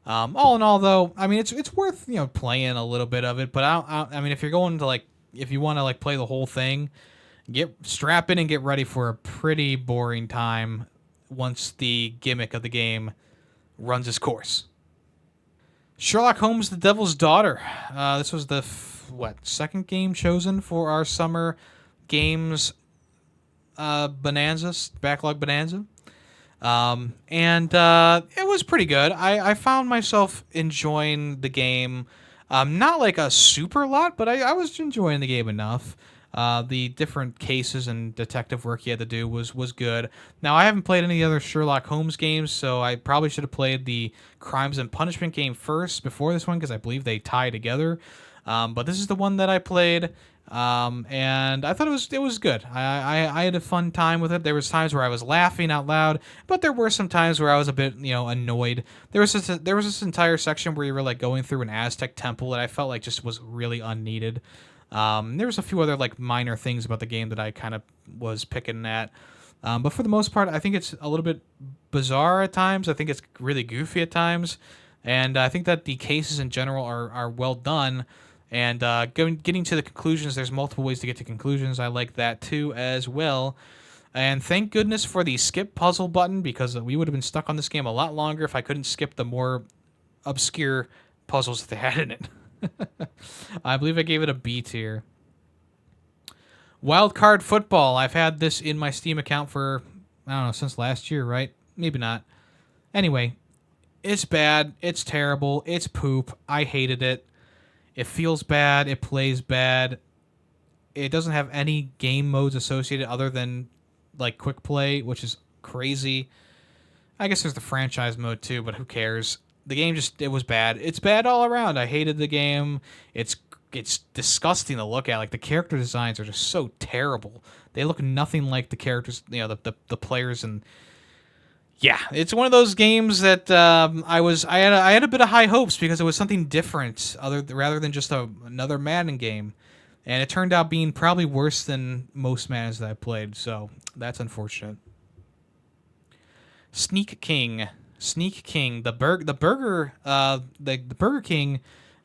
All in all, though, I mean it's worth playing a little bit of it. But I mean if you're going to if you want to play the whole thing, strap in and get ready for a pretty boring time once the gimmick of the game runs its course. Sherlock Holmes: The Devil's Daughter. This was the second game chosen for our summer games backlog bonanza. And it was pretty good. I found myself enjoying the game. Not like a super lot, but I was enjoying the game enough. The different cases and detective work you had to do was good. Now, I haven't played any other Sherlock Holmes games, so I probably should have played the Crimes and Punishment game first before this one, because I believe they tie together. But this is the one that I played, and I thought it was good. I had a fun time with it. There was times where I was laughing out loud, but there were some times where I was a bit, annoyed. There was this entire section where you were going through an Aztec temple that I felt like just was really unneeded. There was a few other minor things about the game that I kind of was picking at. But for the most part, I think it's a little bit bizarre at times. I think it's really goofy at times. And I think that the cases in general are well done. And getting to the conclusions, there's multiple ways to get to conclusions. I like that too as well. And thank goodness for the skip puzzle button, because we would have been stuck on this game a lot longer if I couldn't skip the more obscure puzzles that they had in it. I believe I gave it a B tier. Wild Card Football. I've had this in my Steam account for, I don't know, since last year, right? Maybe not. Anyway, it's bad. It's terrible. It's poop. I hated it. It feels bad. It plays bad. It doesn't have any game modes associated other than like quick play, which is crazy. I guess there's the franchise mode too, but who cares? The game just it was bad. It's bad all around. I hated the game. It's disgusting to look at. Like the character designs are just so terrible. They look nothing like the characters, the players, and yeah, it's one of those games that I had a bit of high hopes because it was something different rather than just another Madden game, and it turned out being probably worse than most Maddens that I played. So that's unfortunate. Sneak King, the Burger King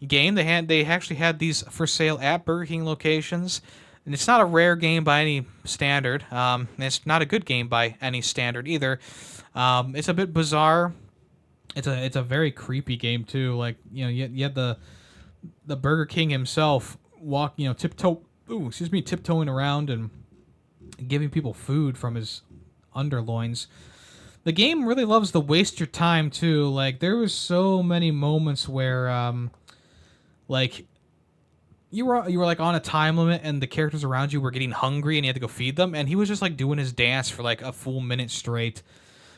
game. They actually had these for sale at Burger King locations, and it's not a rare game by any standard. It's not a good game by any standard either. It's a bit bizarre. It's a very creepy game too. Like you had the Burger King himself tiptoeing around and giving people food from his underloins. The game really loves to waste your time too. Like there was so many moments where like you were like on a time limit and the characters around you were getting hungry and you had to go feed them, and he was just like doing his dance for like a full minute straight.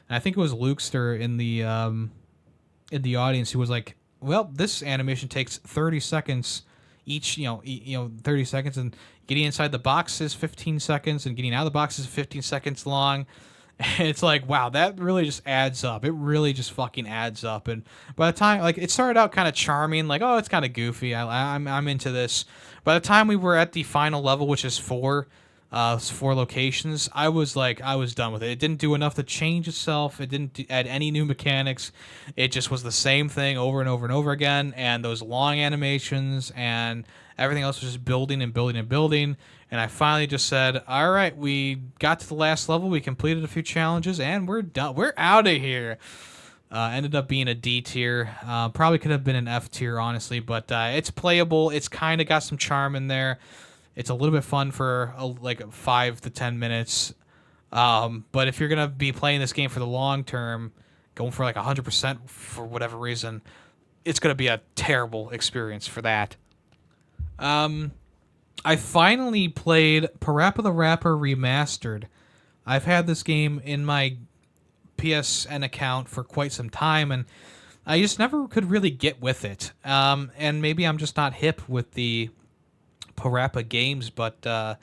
And I think it was Lukester in the audience who was like, "Well, this animation takes 30 seconds each. 30 seconds, and getting inside the box is 15 seconds, and getting out of the box is 15 seconds long." And it's like, wow, that really just adds up. It really just fucking adds up. And by the time, like, it started out kind of charming, like, oh, it's kind of goofy. I'm into this. By the time we were at the final level, which is four locations, I was done with it. It didn't do enough to change itself. It didn't add any new mechanics. It just was the same thing over and over and over again. And those long animations and everything else was just building and building and building. And I finally just said, all right, we got to the last level. We completed a few challenges, and we're done. We're out of here. Ended up being a D tier. Probably could have been an F tier, honestly, but it's playable. It's kind of got some charm in there. It's a little bit fun for like 5 to 10 minutes. But if you're going to be playing this game for the long term, going for like 100% for whatever reason, it's going to be a terrible experience for that. I finally played Parappa the Rapper Remastered. I've had this game in my PSN account for quite some time, and I just never could really get with it. And maybe I'm just not hip with the Parappa games, but I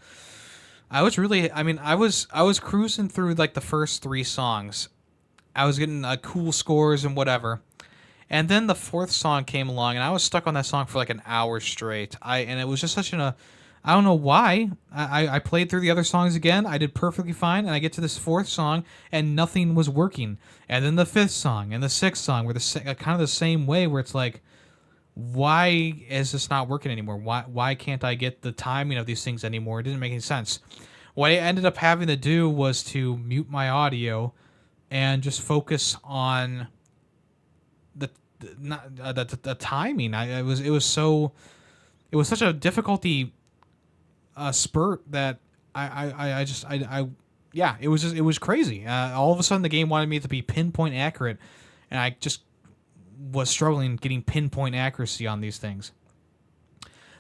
was cruising through like the first 3 songs. I was getting cool scores and whatever. And then the 4th song came along, and I was stuck on that song for like an hour straight. And it was just I don't know why. I played through the other songs again. I did perfectly fine, and I get to this 4th song, and nothing was working. And then the 5th song and the 6th song were kind of the same way, where it's like, why is this not working anymore? Why can't I get the timing of these things anymore? It didn't make any sense. What I ended up having to do was to mute my audio and just focus on the timing. It was such a difficulty spurt that it was crazy. All of a sudden the game wanted me to be pinpoint accurate, and I just was struggling getting pinpoint accuracy on these things.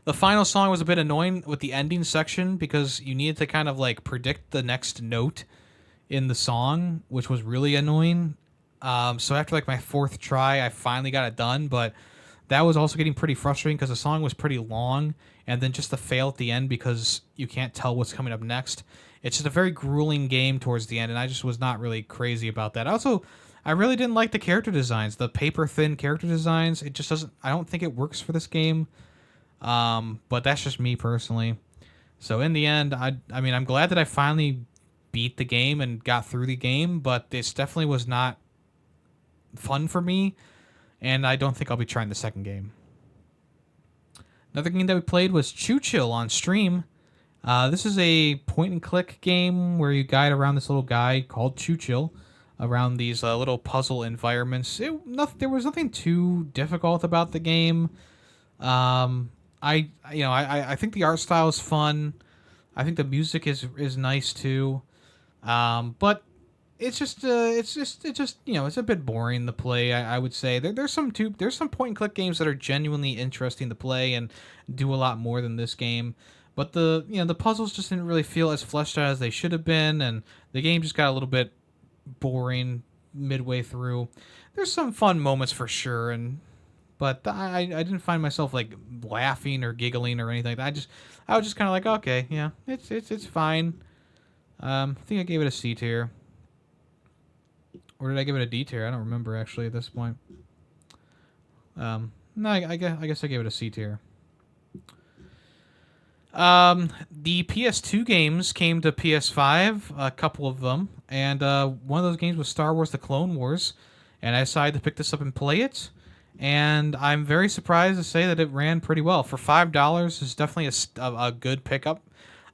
The final song was a bit annoying with the ending section because you needed to kind of like predict the next note in the song, which was really annoying. So after like my 4th try, I finally got it done, but that was also getting pretty frustrating because the song was pretty long, and then just the fail at the end because you can't tell what's coming up next. It's just a very grueling game towards the end, and I just was not really crazy about that. Also, I really didn't like the character designs, the paper-thin character designs. It just doesn't. I don't think it works for this game, but that's just me personally. So in the end, I'm glad that I finally beat the game and got through the game, but this definitely was not fun for me, and I don't think I'll be trying the second game. Another game that we played was Choo Chill on stream. This is a point-and-click game where you guide around this little guy called Choo Chill around these little puzzle environments. There was nothing too difficult about the game. I think the art style is fun. I think the music is nice too. But it's just it's a bit boring to play. I would say there's some point and click games that are genuinely interesting to play and do a lot more than this game, but the puzzles just didn't really feel as fleshed out as they should have been, and the game just got a little bit boring midway through. There's some fun moments for sure, but I didn't find myself like laughing or giggling or anything. I was just kind of like, okay, yeah, it's fine. I think I gave it a C tier. Or did I give it a D tier? I don't remember actually at this point. No, I guess I gave it a C tier. The PS2 games came to PS5, a couple of them, and one of those games was Star Wars: The Clone Wars, and I decided to pick this up and play it. And I'm very surprised to say that it ran pretty well for $5. It's definitely a good pickup.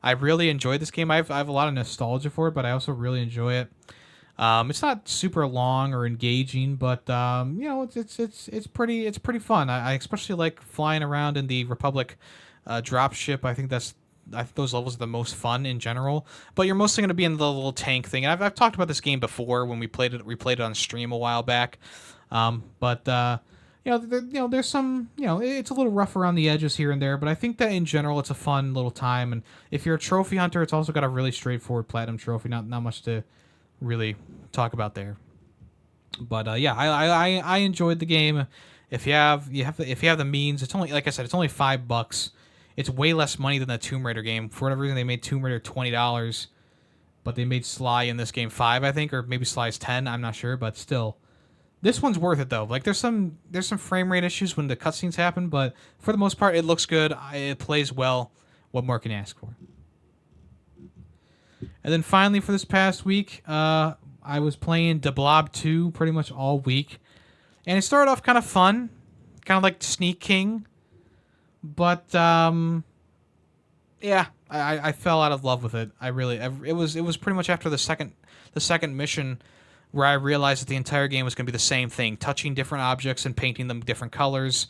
I really enjoyed this game. I have a lot of nostalgia for it, but I also really enjoy it. It's not super long or engaging, but it's pretty fun. I especially like flying around in the Republic drop ship. I think those levels are the most fun in general. But you're mostly going to be in the little tank thing. And I've talked about this game before when we played it. We played it on stream a while back. There's some, it's a little rough around the edges here and there, but I think that in general it's a fun little time. And if you're a trophy hunter, it's also got a really straightforward platinum trophy. Not much to really talk about there. But I enjoyed the game. If you have the means, it's only, like I said, it's only $5. It's way less money than the Tomb Raider game. For whatever reason, they made Tomb Raider $20, but they made Sly in this game $5, I think, or maybe Sly's $10. I'm not sure, but still, this one's worth it though. Like there's some frame rate issues when the cutscenes happen, but for the most part, it looks good. It plays well. What more can you ask for? And then finally, for this past week, I was playing The Blob 2 pretty much all week, and it started off kind of fun, kind of like Sneak King. But I fell out of love with it. It was pretty much after the second mission where I realized that the entire game was going to be the same thing, touching different objects and painting them different colors,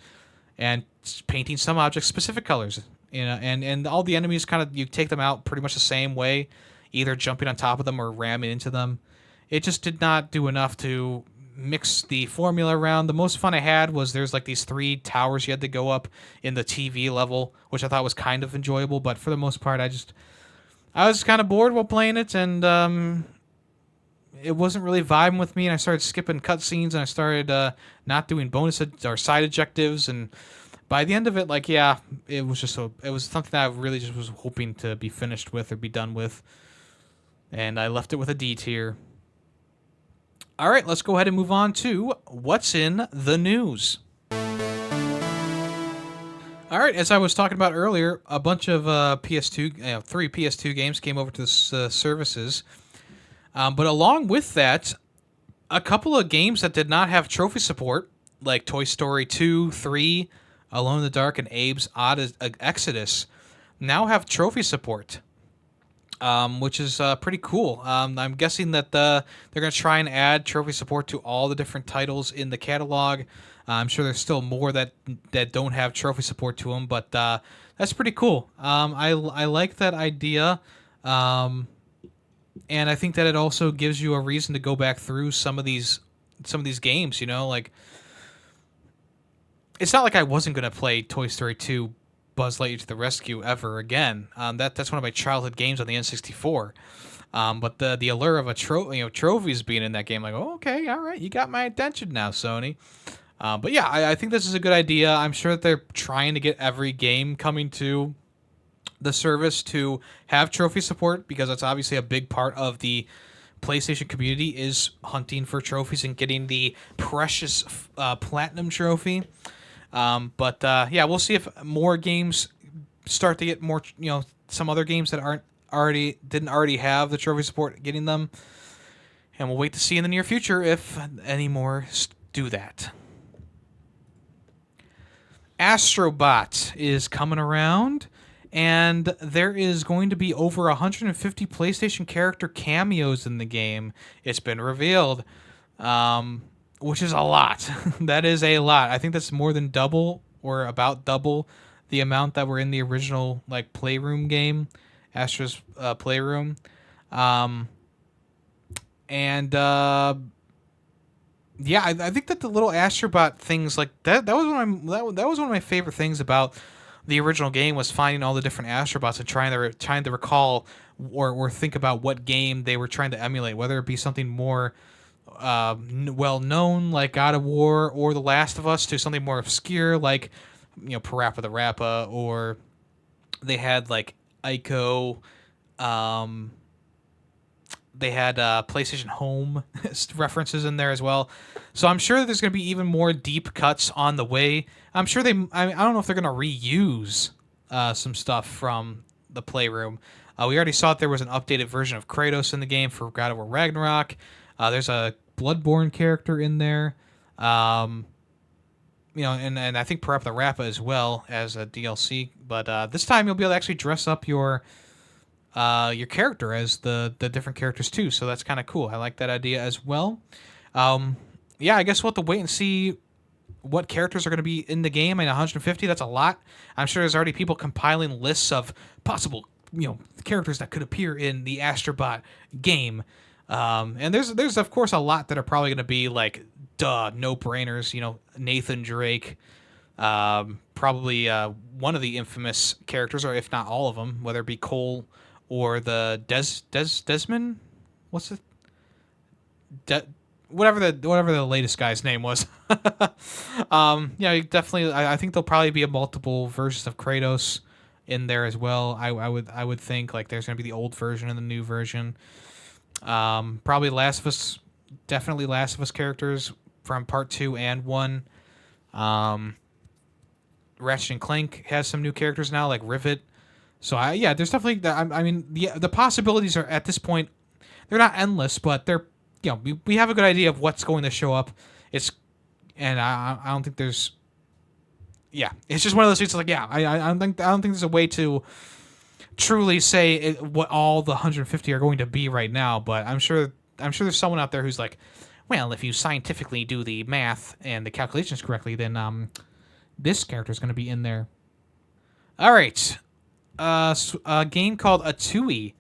and painting some objects specific colors. And all the enemies you take them out pretty much the same way, either jumping on top of them or ramming into them. It just did not do enough to mix the formula around. The most fun I had was there's like these 3 towers you had to go up in the TV level, which I thought was kind of enjoyable, but for the most part I was kind of bored while playing it, and it wasn't really vibing with me, and I started skipping cutscenes, and I started not doing bonus or side objectives, and by the end of it, it was something that I really just was hoping to be finished with or be done with, and I left it with a D tier. All right, let's go ahead and move on to what's in the news. All right, as I was talking about earlier, a bunch of PS2, 3 PS2 games came over to the services. But along with that, a couple of games that did not have trophy support, like Toy Story 2, 3, Alone in the Dark, and Abe's Odd Exodus, now have trophy support. Which is pretty cool. I'm guessing that they're going to try and add trophy support to all the different titles in the catalog. I'm sure there's still more that don't have trophy support to them, but that's pretty cool. I like that idea, and I think that it also gives you a reason to go back through some of these games. Like it's not like I wasn't going to play Toy Story 2. Buzz Lightyear to the Rescue ever again. That's one of my childhood games on the N64. But the allure of trophies being in that game, like, oh, okay, all right, you got my attention now, Sony. But yeah, I think this is a good idea. I'm sure that they're trying to get every game coming to the service to have trophy support, because that's obviously a big part of the PlayStation community is hunting for trophies and getting the precious platinum trophy. We'll see if more games start to get more, some other games that didn't already have the trophy support getting them. And we'll wait to see in the near future if any more do that. Astrobot is coming around, and there is going to be over 150 PlayStation character cameos in the game. It's been revealed. Which is a lot. That is a lot. I think that's more than double or about double the amount that were in the original Playroom game, Astro's Playroom. And yeah, I think that the little astrobot things like that was that was one of my favorite things about the original game, was finding all the different astrobots and trying to recall or think about what game they were trying to emulate, whether it be something more well known like God of War or The Last of Us, to something more obscure like Parappa the Rappa, or they had like Ico. Um, they had PlayStation Home references in there as well. So I'm sure that there's going to be even more deep cuts on the way. I'm sure I don't know if they're going to reuse some stuff from the Playroom. We already saw that there was an updated version of Kratos in the game for God of War Ragnarok. There's a Bloodborne character in there. And I think Parappa the Rappa as well as a DLC. But this time you'll be able to actually dress up your character as the different characters too. So that's kind of cool. I like that idea as well. Yeah, I guess we'll have to wait and see what characters are going to be in the game. I mean, 150, that's a lot. I'm sure there's already people compiling lists of possible, characters that could appear in the Astrobot game. And there's of course a lot that are probably going to be like, no-brainers, Nathan Drake, probably one of the infamous characters, or if not all of them, whether it be Cole or the Desmond, what's it? Whatever the latest guy's name was. Yeah, definitely. I think there'll probably be a multiple versions of Kratos in there as well. I would think like there's gonna be the old version and the new version. Probably Last of Us, definitely Last of Us characters from Part 2 and 1. Ratchet and Clank has some new characters now, like Rivet. So there's definitely. I mean, the possibilities are at this point, they're not endless, but they're we have a good idea of what's going to show up. I don't think there's. Yeah, it's just one of those things. Like I don't think there's a way to truly say what all the 150 are going to be right now. But I'm sure there's someone out there who's like, well, if you scientifically do the math and the calculations correctly, then this character is going to be in there. All right. A game called Atui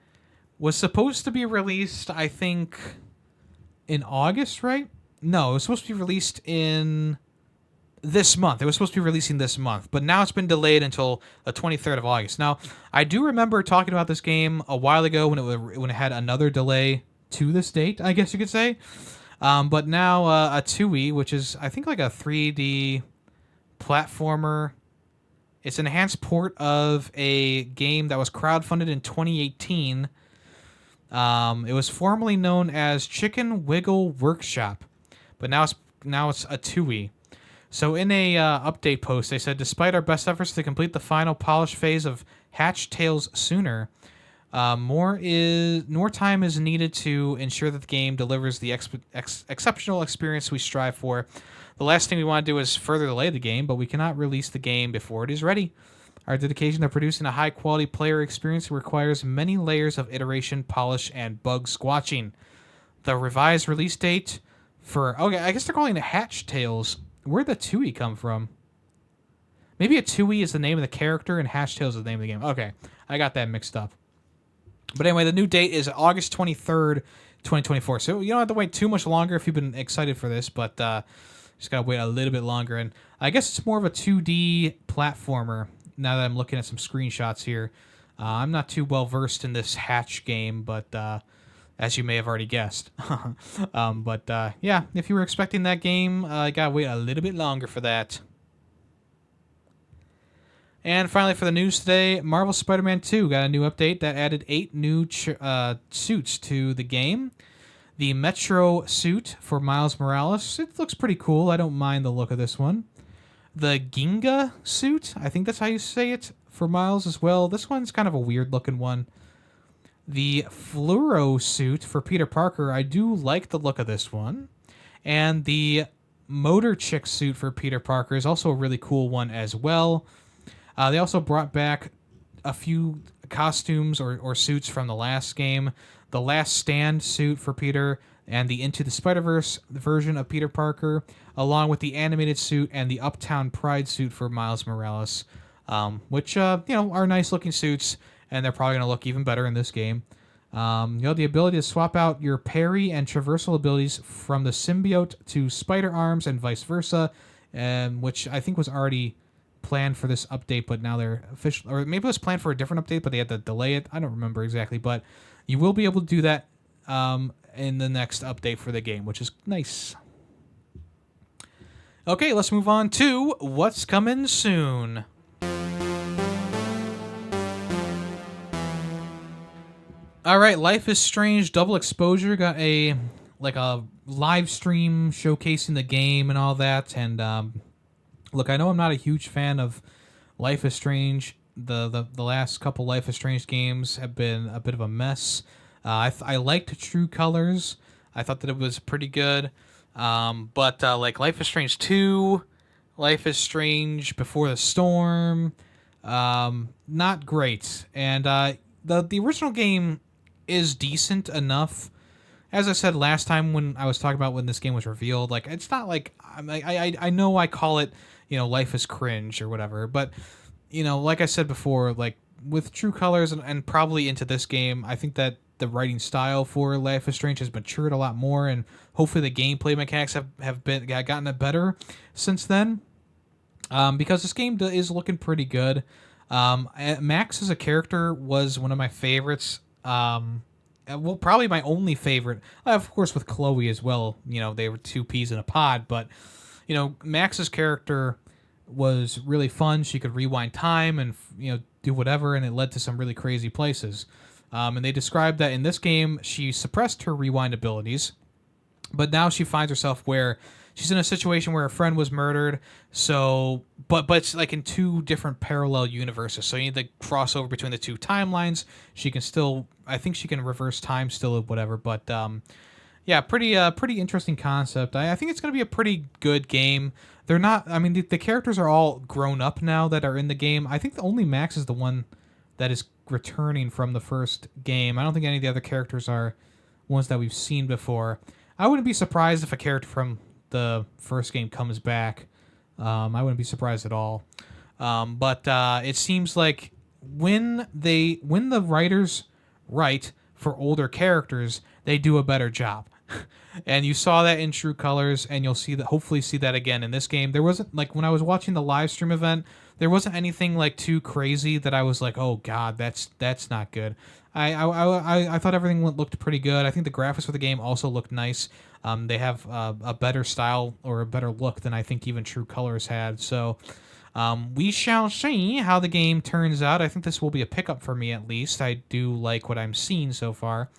was supposed to be released, I think, in August, right? No, it was supposed to be released in this month. It was supposed to be releasing this month, but now it's been delayed until the 23rd of August. Now, I do remember talking about this game a while ago when it had another delay to this date, I guess you could say. But now Atui, which is I think like a 3D platformer. It's an enhanced port of a game that was crowdfunded in 2018. It was formerly known as Chicken Wiggle Workshop, but now it's Atui. So in a update post, they said, despite our best efforts to complete the final polish phase of Hatch Tales sooner, more time is needed to ensure that the game delivers the exceptional experience we strive for. The last thing we want to do is further delay the game, but we cannot release the game before it is ready. Our dedication to producing a high-quality player experience requires many layers of iteration, polish, and bug squatching. The revised release date for... Okay, I guess they're calling it Hatch Tales. Where'd the Tui come from? Maybe a Tui is the name of the character and Hatch Tales is the name of the game. Okay, I got that mixed up. But anyway, the new date is August 23rd, 2024. So you don't have to wait too much longer if you've been excited for this, but just got to wait a little bit longer. And I guess it's more of a 2D platformer now that I'm looking at some screenshots here. I'm not too well versed in this Hatch game, but as you may have already guessed. Yeah, if you were expecting that game, I got to wait a little bit longer for that. And finally, for the news today, Marvel Spider-Man 2 got a new update that added 8 new suits to the game. The Metro suit for Miles Morales, it looks pretty cool. I don't mind the look of this one. The Ginga suit, I think that's how you say it, for Miles as well. This one's kind of a weird-looking one. The Fluoro suit for Peter Parker, I do like the look of this one. And the Motor Chick suit for Peter Parker is also a really cool one as well. They also brought back a few costumes or suits from the last game. The Last Stand suit for Peter and the Into the Spider-Verse version of Peter Parker, along with the animated suit and the Uptown Pride suit for Miles Morales, which are nice-looking suits, and they're probably going to look even better in this game. The ability to swap out your parry and traversal abilities from the symbiote to spider arms and vice versa, which I think was already planned for this update, but now they're official, or maybe it was planned for a different update, but they had to delay it. I don't remember exactly, but you will be able to do that in the next update for the game, which is nice. Okay, let's move on to what's coming soon. All right, Life is Strange Double Exposure got a live stream showcasing the game and all that. And look, I know I'm not a huge fan of Life is Strange. The last couple Life is Strange games have been a bit of a mess. I liked True Colors. I thought that it was pretty good. But like Life is Strange 2, Life is Strange Before the Storm, not great. And the original game is decent enough. As I said last time when I was talking about when this game was revealed, like it's not like I know I call it, Life is cringe or whatever, but like I said before, like with True Colors and probably into this game, I think that the writing style for Life is Strange has matured a lot more, and hopefully the gameplay mechanics have gotten it better since then. Because this game is looking pretty good. Max as a character was one of my favorites. Well, probably my only favorite. Of course, with Chloe as well. They were two peas in a pod, but Max's character was really fun. She could rewind time and do whatever, and it led to some really crazy places. And they described that in this game, she suppressed her rewind abilities, but now she finds herself where she's in a situation where a friend was murdered. So, but it's like in two different parallel universes. So you need to cross over between the two timelines. She can still, I think she can reverse time still or whatever. But yeah, pretty interesting concept. I think it's going to be a pretty good game. They're not. I mean, the characters are all grown up now that are in the game. I think the only Max is the one that is returning from the first game. I don't think any of the other characters are ones that we've seen before. I wouldn't be surprised if a character from the first game comes back. I wouldn't be surprised at all. But it seems like when the writers write for older characters, they do a better job. And you saw that in True Colors, and you'll hopefully see that again in this game. There wasn't, like, when I was watching the live stream event, there wasn't anything like too crazy that I was like, oh god, that's not good. I thought everything looked pretty good. I think the graphics for the game also looked nice. They have a better style or a better look than I think even True Colors had. So we shall see how the game turns out. I think this will be a pickup for me at least. I do like what I'm seeing so far.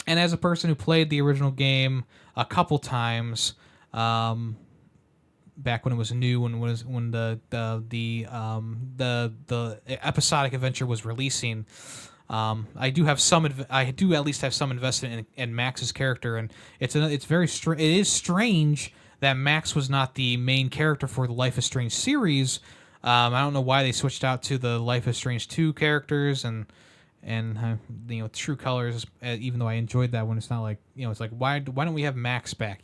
And as a person who played the original game a couple times, back when it was new, when the episodic adventure was releasing, I do at least have some investment in Max's character, and it is strange that Max was not the main character for the Life is Strange series. I don't know why they switched out to the Life is Strange 2 characters and True Colors, even though I enjoyed that one. It's not like, it's like, why don't we have Max back,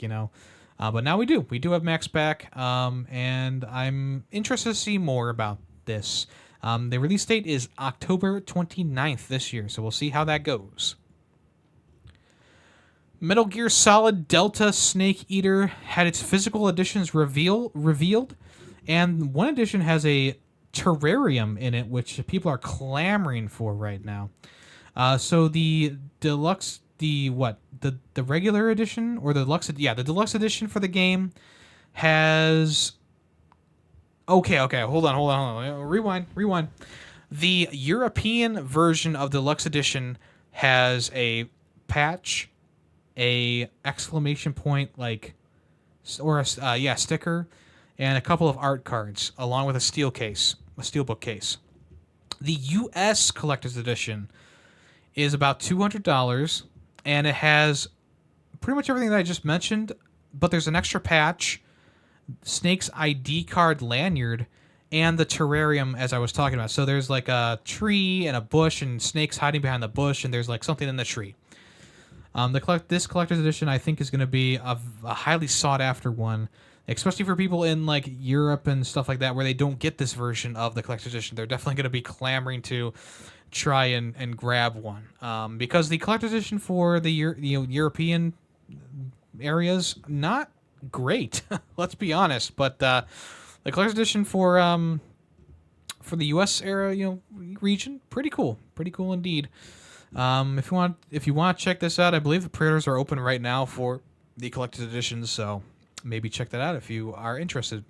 but now we do have Max back, and I'm interested to see more about this. The release date is October 29th this year, so we'll see how that goes. Metal Gear Solid Delta Snake Eater had its physical editions revealed, and one edition has a terrarium in it, which people are clamoring for right now. So the deluxe, the regular edition or the deluxe, the deluxe edition for the game has. Okay, hold on. Rewind. The European version of the deluxe edition has a patch, a exclamation point sticker, and a couple of art cards, along with a steelbook case. The U.S. Collector's Edition is about $200, and it has pretty much everything that I just mentioned, but there's an extra patch, Snake's ID card lanyard, and the terrarium, as I was talking about. So there's like a tree and a bush, and Snake's hiding behind the bush, and there's like something in the tree. This collector's edition, I think, is going to be a highly sought after one, especially for people in like Europe and stuff like that, where they don't get this version of the collector's edition. They're definitely going to be clamoring to try and grab one, because the collector's edition for the European areas not great. Let's be honest, but the collector's edition for the U.S. era region, pretty cool indeed. If you want to check this out, I believe the pre-orders are open right now for the collector's editions, so maybe check that out if you are interested.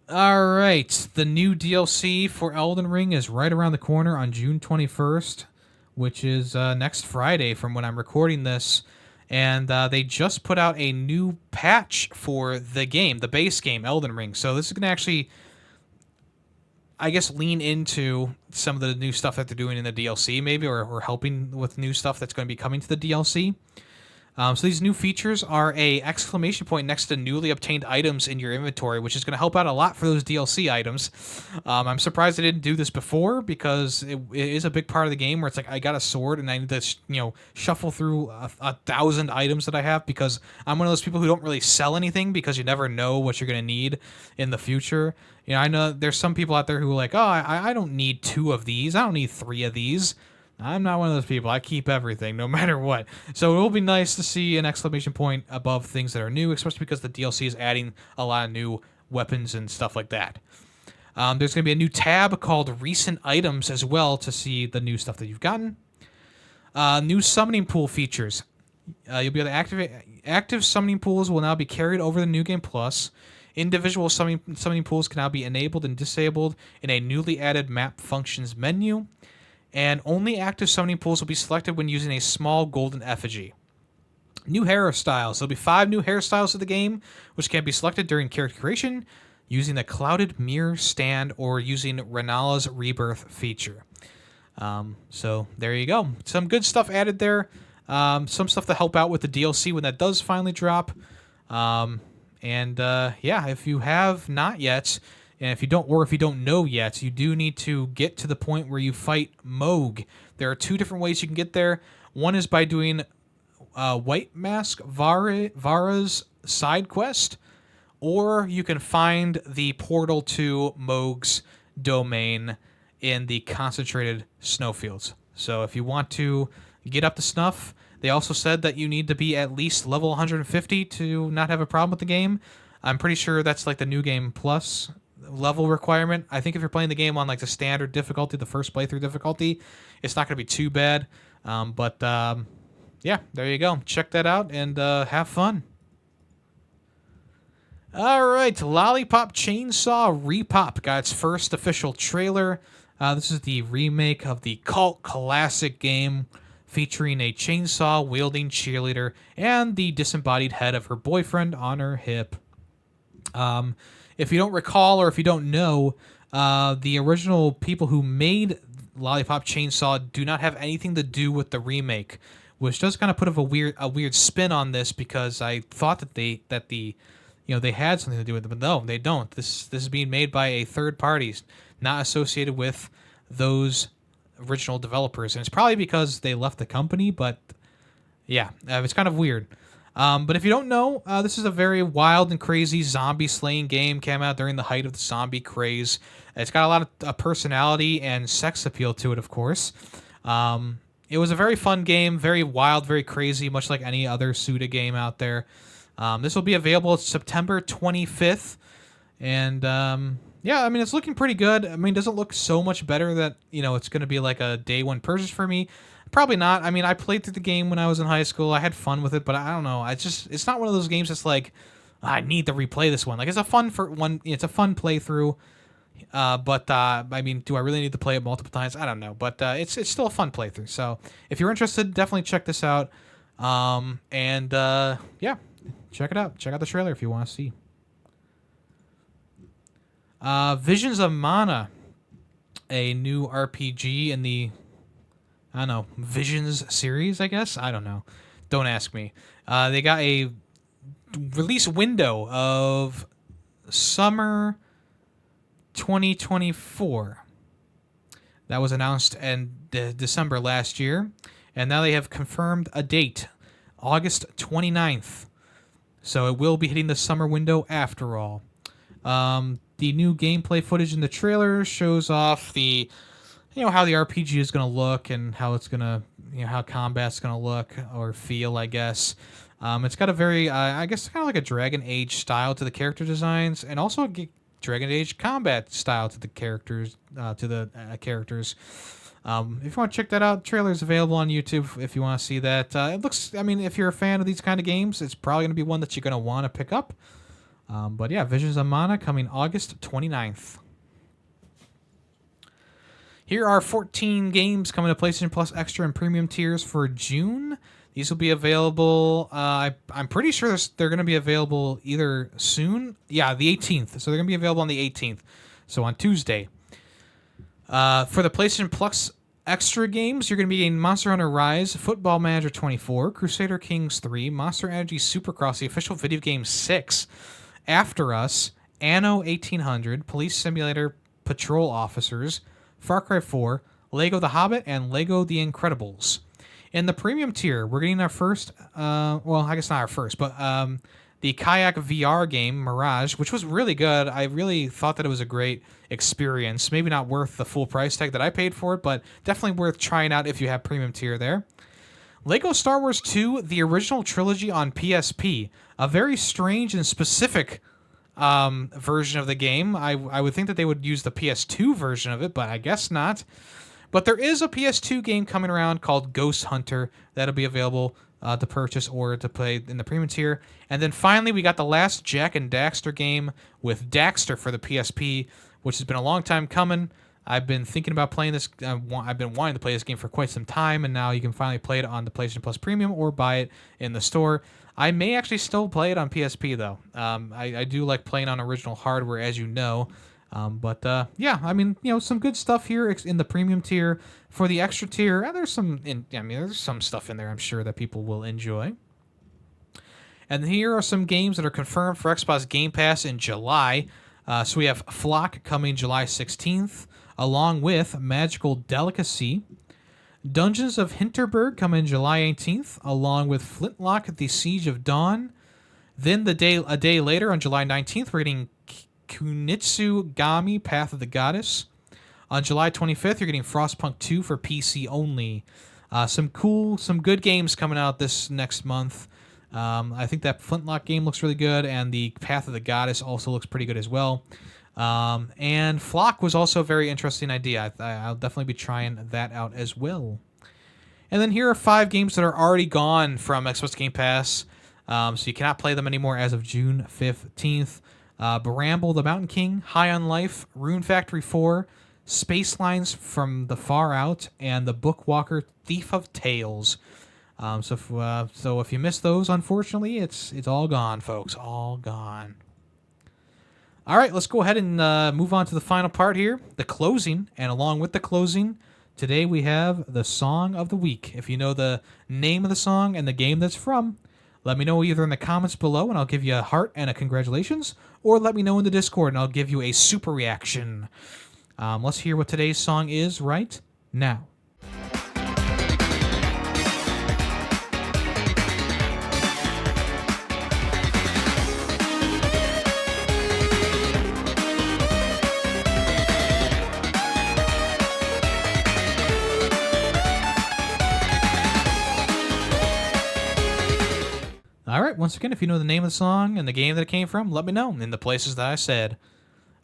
All right, the new DLC for Elden Ring is right around the corner on June 21st, which is next Friday from when I'm recording this. And they just put out a new patch for the game, the base game, Elden Ring. So this is going to actually, I guess, lean into some of the new stuff that they're doing in the DLC, maybe, or helping with new stuff that's going to be coming to the DLC. So these new features are a exclamation point next to newly obtained items in your inventory, which is going to help out a lot for those DLC items. I'm surprised they didn't do this before, because it is a big part of the game where it's like, I got a sword and I need to shuffle through 1,000 items that I have, because I'm one of those people who don't really sell anything, because you never know what you're going to need in the future. I know there's some people out there who are like, oh, I don't need 2 of these. I don't need 3 of these. I'm not one of those people. I keep everything, no matter what. So it will be nice to see an exclamation point above things that are new, especially because the DLC is adding a lot of new weapons and stuff like that. There's going to be a new tab called Recent Items as well to see the new stuff that you've gotten. New summoning pool features. You'll be able to activate. Active summoning pools will now be carried over the New Game Plus. Individual summoning pools can now be enabled and disabled in a newly added map functions menu. And only active summoning pools will be selected when using a small golden effigy. New hairstyles. There'll be 5 new hairstyles of the game, which can be selected during character creation, using the Clouded Mirror stand, or using Renala's Rebirth feature. So there you go. Some good stuff added there. Some stuff to help out with the DLC when that does finally drop. Yeah, if you have not yet... And if you don't know yet, you do need to get to the point where you fight Moog. There are 2 different ways you can get there. One is by doing White Mask Vara's side quest, or you can find the portal to Moog's domain in the concentrated snowfields. So if you want to get up to snuff, they also said that you need to be at least level 150 to not have a problem with the game. I'm pretty sure that's like the New Game Plus level requirement. I think if you're playing the game on like the standard difficulty, the first playthrough difficulty, it's not going to be too bad. Yeah, there you go. Check that out and have fun. All right, Lollipop Chainsaw Repop got its first official trailer. This is the remake of the cult classic game featuring a chainsaw-wielding cheerleader and the disembodied head of her boyfriend on her hip. If you don't recall, or if you don't know, the original people who made Lollipop Chainsaw do not have anything to do with the remake, which does kind of put a weird spin on this, because I thought that they had something to do with it, but no, they don't. This is being made by a third party, not associated with those original developers, and it's probably because they left the company. But yeah, it's kind of weird. But if you don't know, this is a very wild and crazy zombie slaying game. Came out during the height of the zombie craze. It's got a lot of personality and sex appeal to it, of course. It was a very fun game, very wild, very crazy, much like any other Suda game out there. This will be available September 25th. And yeah, I mean, it's looking pretty good. I mean, does it look so much better that, it's going to be like a day one purchase for me? Probably not. I mean, I played through the game when I was in high school. I had fun with it, but I don't know. It's not one of those games that's like, I need to replay this one. Like, it's a fun playthrough. I mean, do I really need to play it multiple times? I don't know. But it's still a fun playthrough. So if you're interested, definitely check this out. Yeah, check it out. Check out the trailer if you want to see. Visions of Mana, a new RPG in the Visions series, I guess. I don't know. Don't ask me. They got a release window of summer 2024. That was announced in December last year, and now they have confirmed a date, August 29th. So it will be hitting the summer window after all. The new gameplay footage in the trailer shows off how the RPG is going to look and how it's going to, how combat's going to look or feel, I guess. It's got a very, I guess, kind of like a Dragon Age style to the character designs, and also a Dragon Age combat style to the characters. If you want to check that out, the trailer is available on YouTube if you want to see that. It looks, if you're a fan of these kind of games, it's probably going to be one that you're going to want to pick up. But yeah, Visions of Mana coming August 29th. Here are 14 games coming to PlayStation Plus Extra and Premium tiers for June. These will be available. I'm pretty sure they're going to be available either soon. Yeah, the 18th. So they're going to be available on the 18th. So on Tuesday. For the PlayStation Plus Extra games, you're going to be getting Monster Hunter Rise, Football Manager 24, Crusader Kings 3, Monster Energy Supercross, the official video game 6, After Us, Anno 1800, Police Simulator Patrol Officers, Far Cry 4, Lego The Hobbit, and Lego The Incredibles. In the premium tier, we're getting our first, I guess not our first, but the Kayak VR game, Mirage, which was really good. I really thought that it was a great experience. Maybe not worth the full price tag that I paid for it, but definitely worth trying out if you have premium tier there. Lego Star Wars 2, the original trilogy on PSP. A very strange and specific version of the game. I would think that they would use the PS2 version of it, but I guess not. But there is a PS2 game coming around called Ghost Hunter that'll be available to purchase or to play in the premium tier. And then finally, we got the last Jack and Daxter game with Daxter for the PSP, which has been a long time coming. I've been thinking about playing this. I've been wanting to play this game for quite some time, and now you can finally play it on the PlayStation Plus Premium or buy it in the store. I may actually still play it on PSP, though. I do like playing on original hardware, as you know. Some good stuff here in the premium tier. For the extra tier, there's some stuff in there I'm sure that people will enjoy. And here are some games that are confirmed for Xbox Game Pass in July. So we have Flock coming July 16th, along with Magical Delicacy. Dungeons of Hinterberg coming July 18th, along with Flintlock: The Siege of Dawn. Then a day later, on July 19th, we're getting Kunitsu Gami: Path of the Goddess. On July 25th, you're getting Frostpunk 2 for PC only. Some good games coming out this next month. I think that Flintlock game looks really good, and the Path of the Goddess also looks pretty good as well. And Flock was also a very interesting idea. I'll definitely be trying that out as well. And then here are 5 games that are already gone from Xbox Game Pass, so you cannot play them anymore as of June 15th. Bramble the Mountain King, High on Life, Rune Factory 4, Space Lines from the Far Out, and the Bookwalker Thief of Tales. So if you missed those, unfortunately, it's all gone, folks. All gone. All right, let's go ahead and move on to the final part here, the closing. And along with the closing, today we have the Song of the Week. If you know the name of the song and the game that's from, let me know either in the comments below and I'll give you a heart and a congratulations, or let me know in the Discord and I'll give you a super reaction. Let's hear what today's song is right now. All right, once again, if you know the name of the song and the game that it came from, let me know in the places that I said.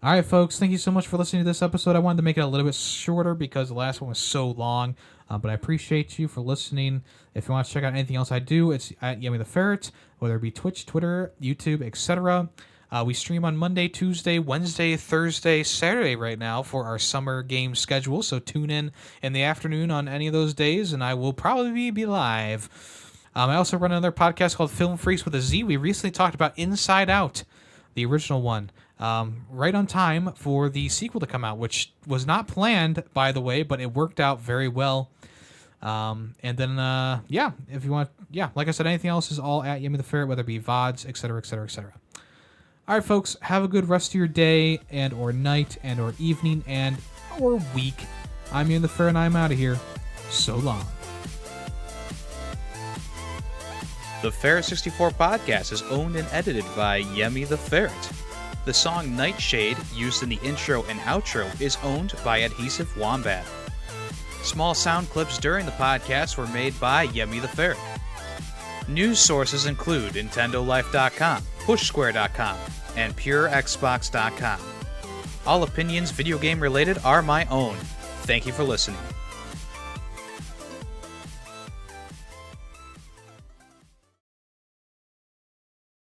All right, folks, thank you so much for listening to this episode. I wanted to make it a little bit shorter because the last one was so long, but I appreciate you for listening. If you want to check out anything else I do, it's at Yemmy the Ferret, whether it be Twitch, Twitter, YouTube, etc. We stream on Monday, Tuesday, Wednesday, Thursday, Saturday right now for our summer game schedule, so tune in the afternoon on any of those days, and I will probably be live. I also run another podcast called Film Freaks with a Z. We recently talked about Inside Out, the original one, right on time for the sequel to come out, which was not planned, by the way, but it worked out very well. If you want, like I said, anything else is all at Yemmy the Ferret, whether it be VODs, etc., etc., etc. All right, folks, have a good rest of your day and or night and or evening and or week. I'm Yemmy the Ferret, and I'm out of here. So long. The Ferret 64 podcast is owned and edited by Yemmy the Ferret. The song Nightshade, used in the intro and outro, is owned by Adhesive Wombat. Small sound clips during the podcast were made by Yemmy the Ferret. News sources include NintendoLife.com, PushSquare.com, and PureXbox.com. All opinions video game related are my own. Thank you for listening.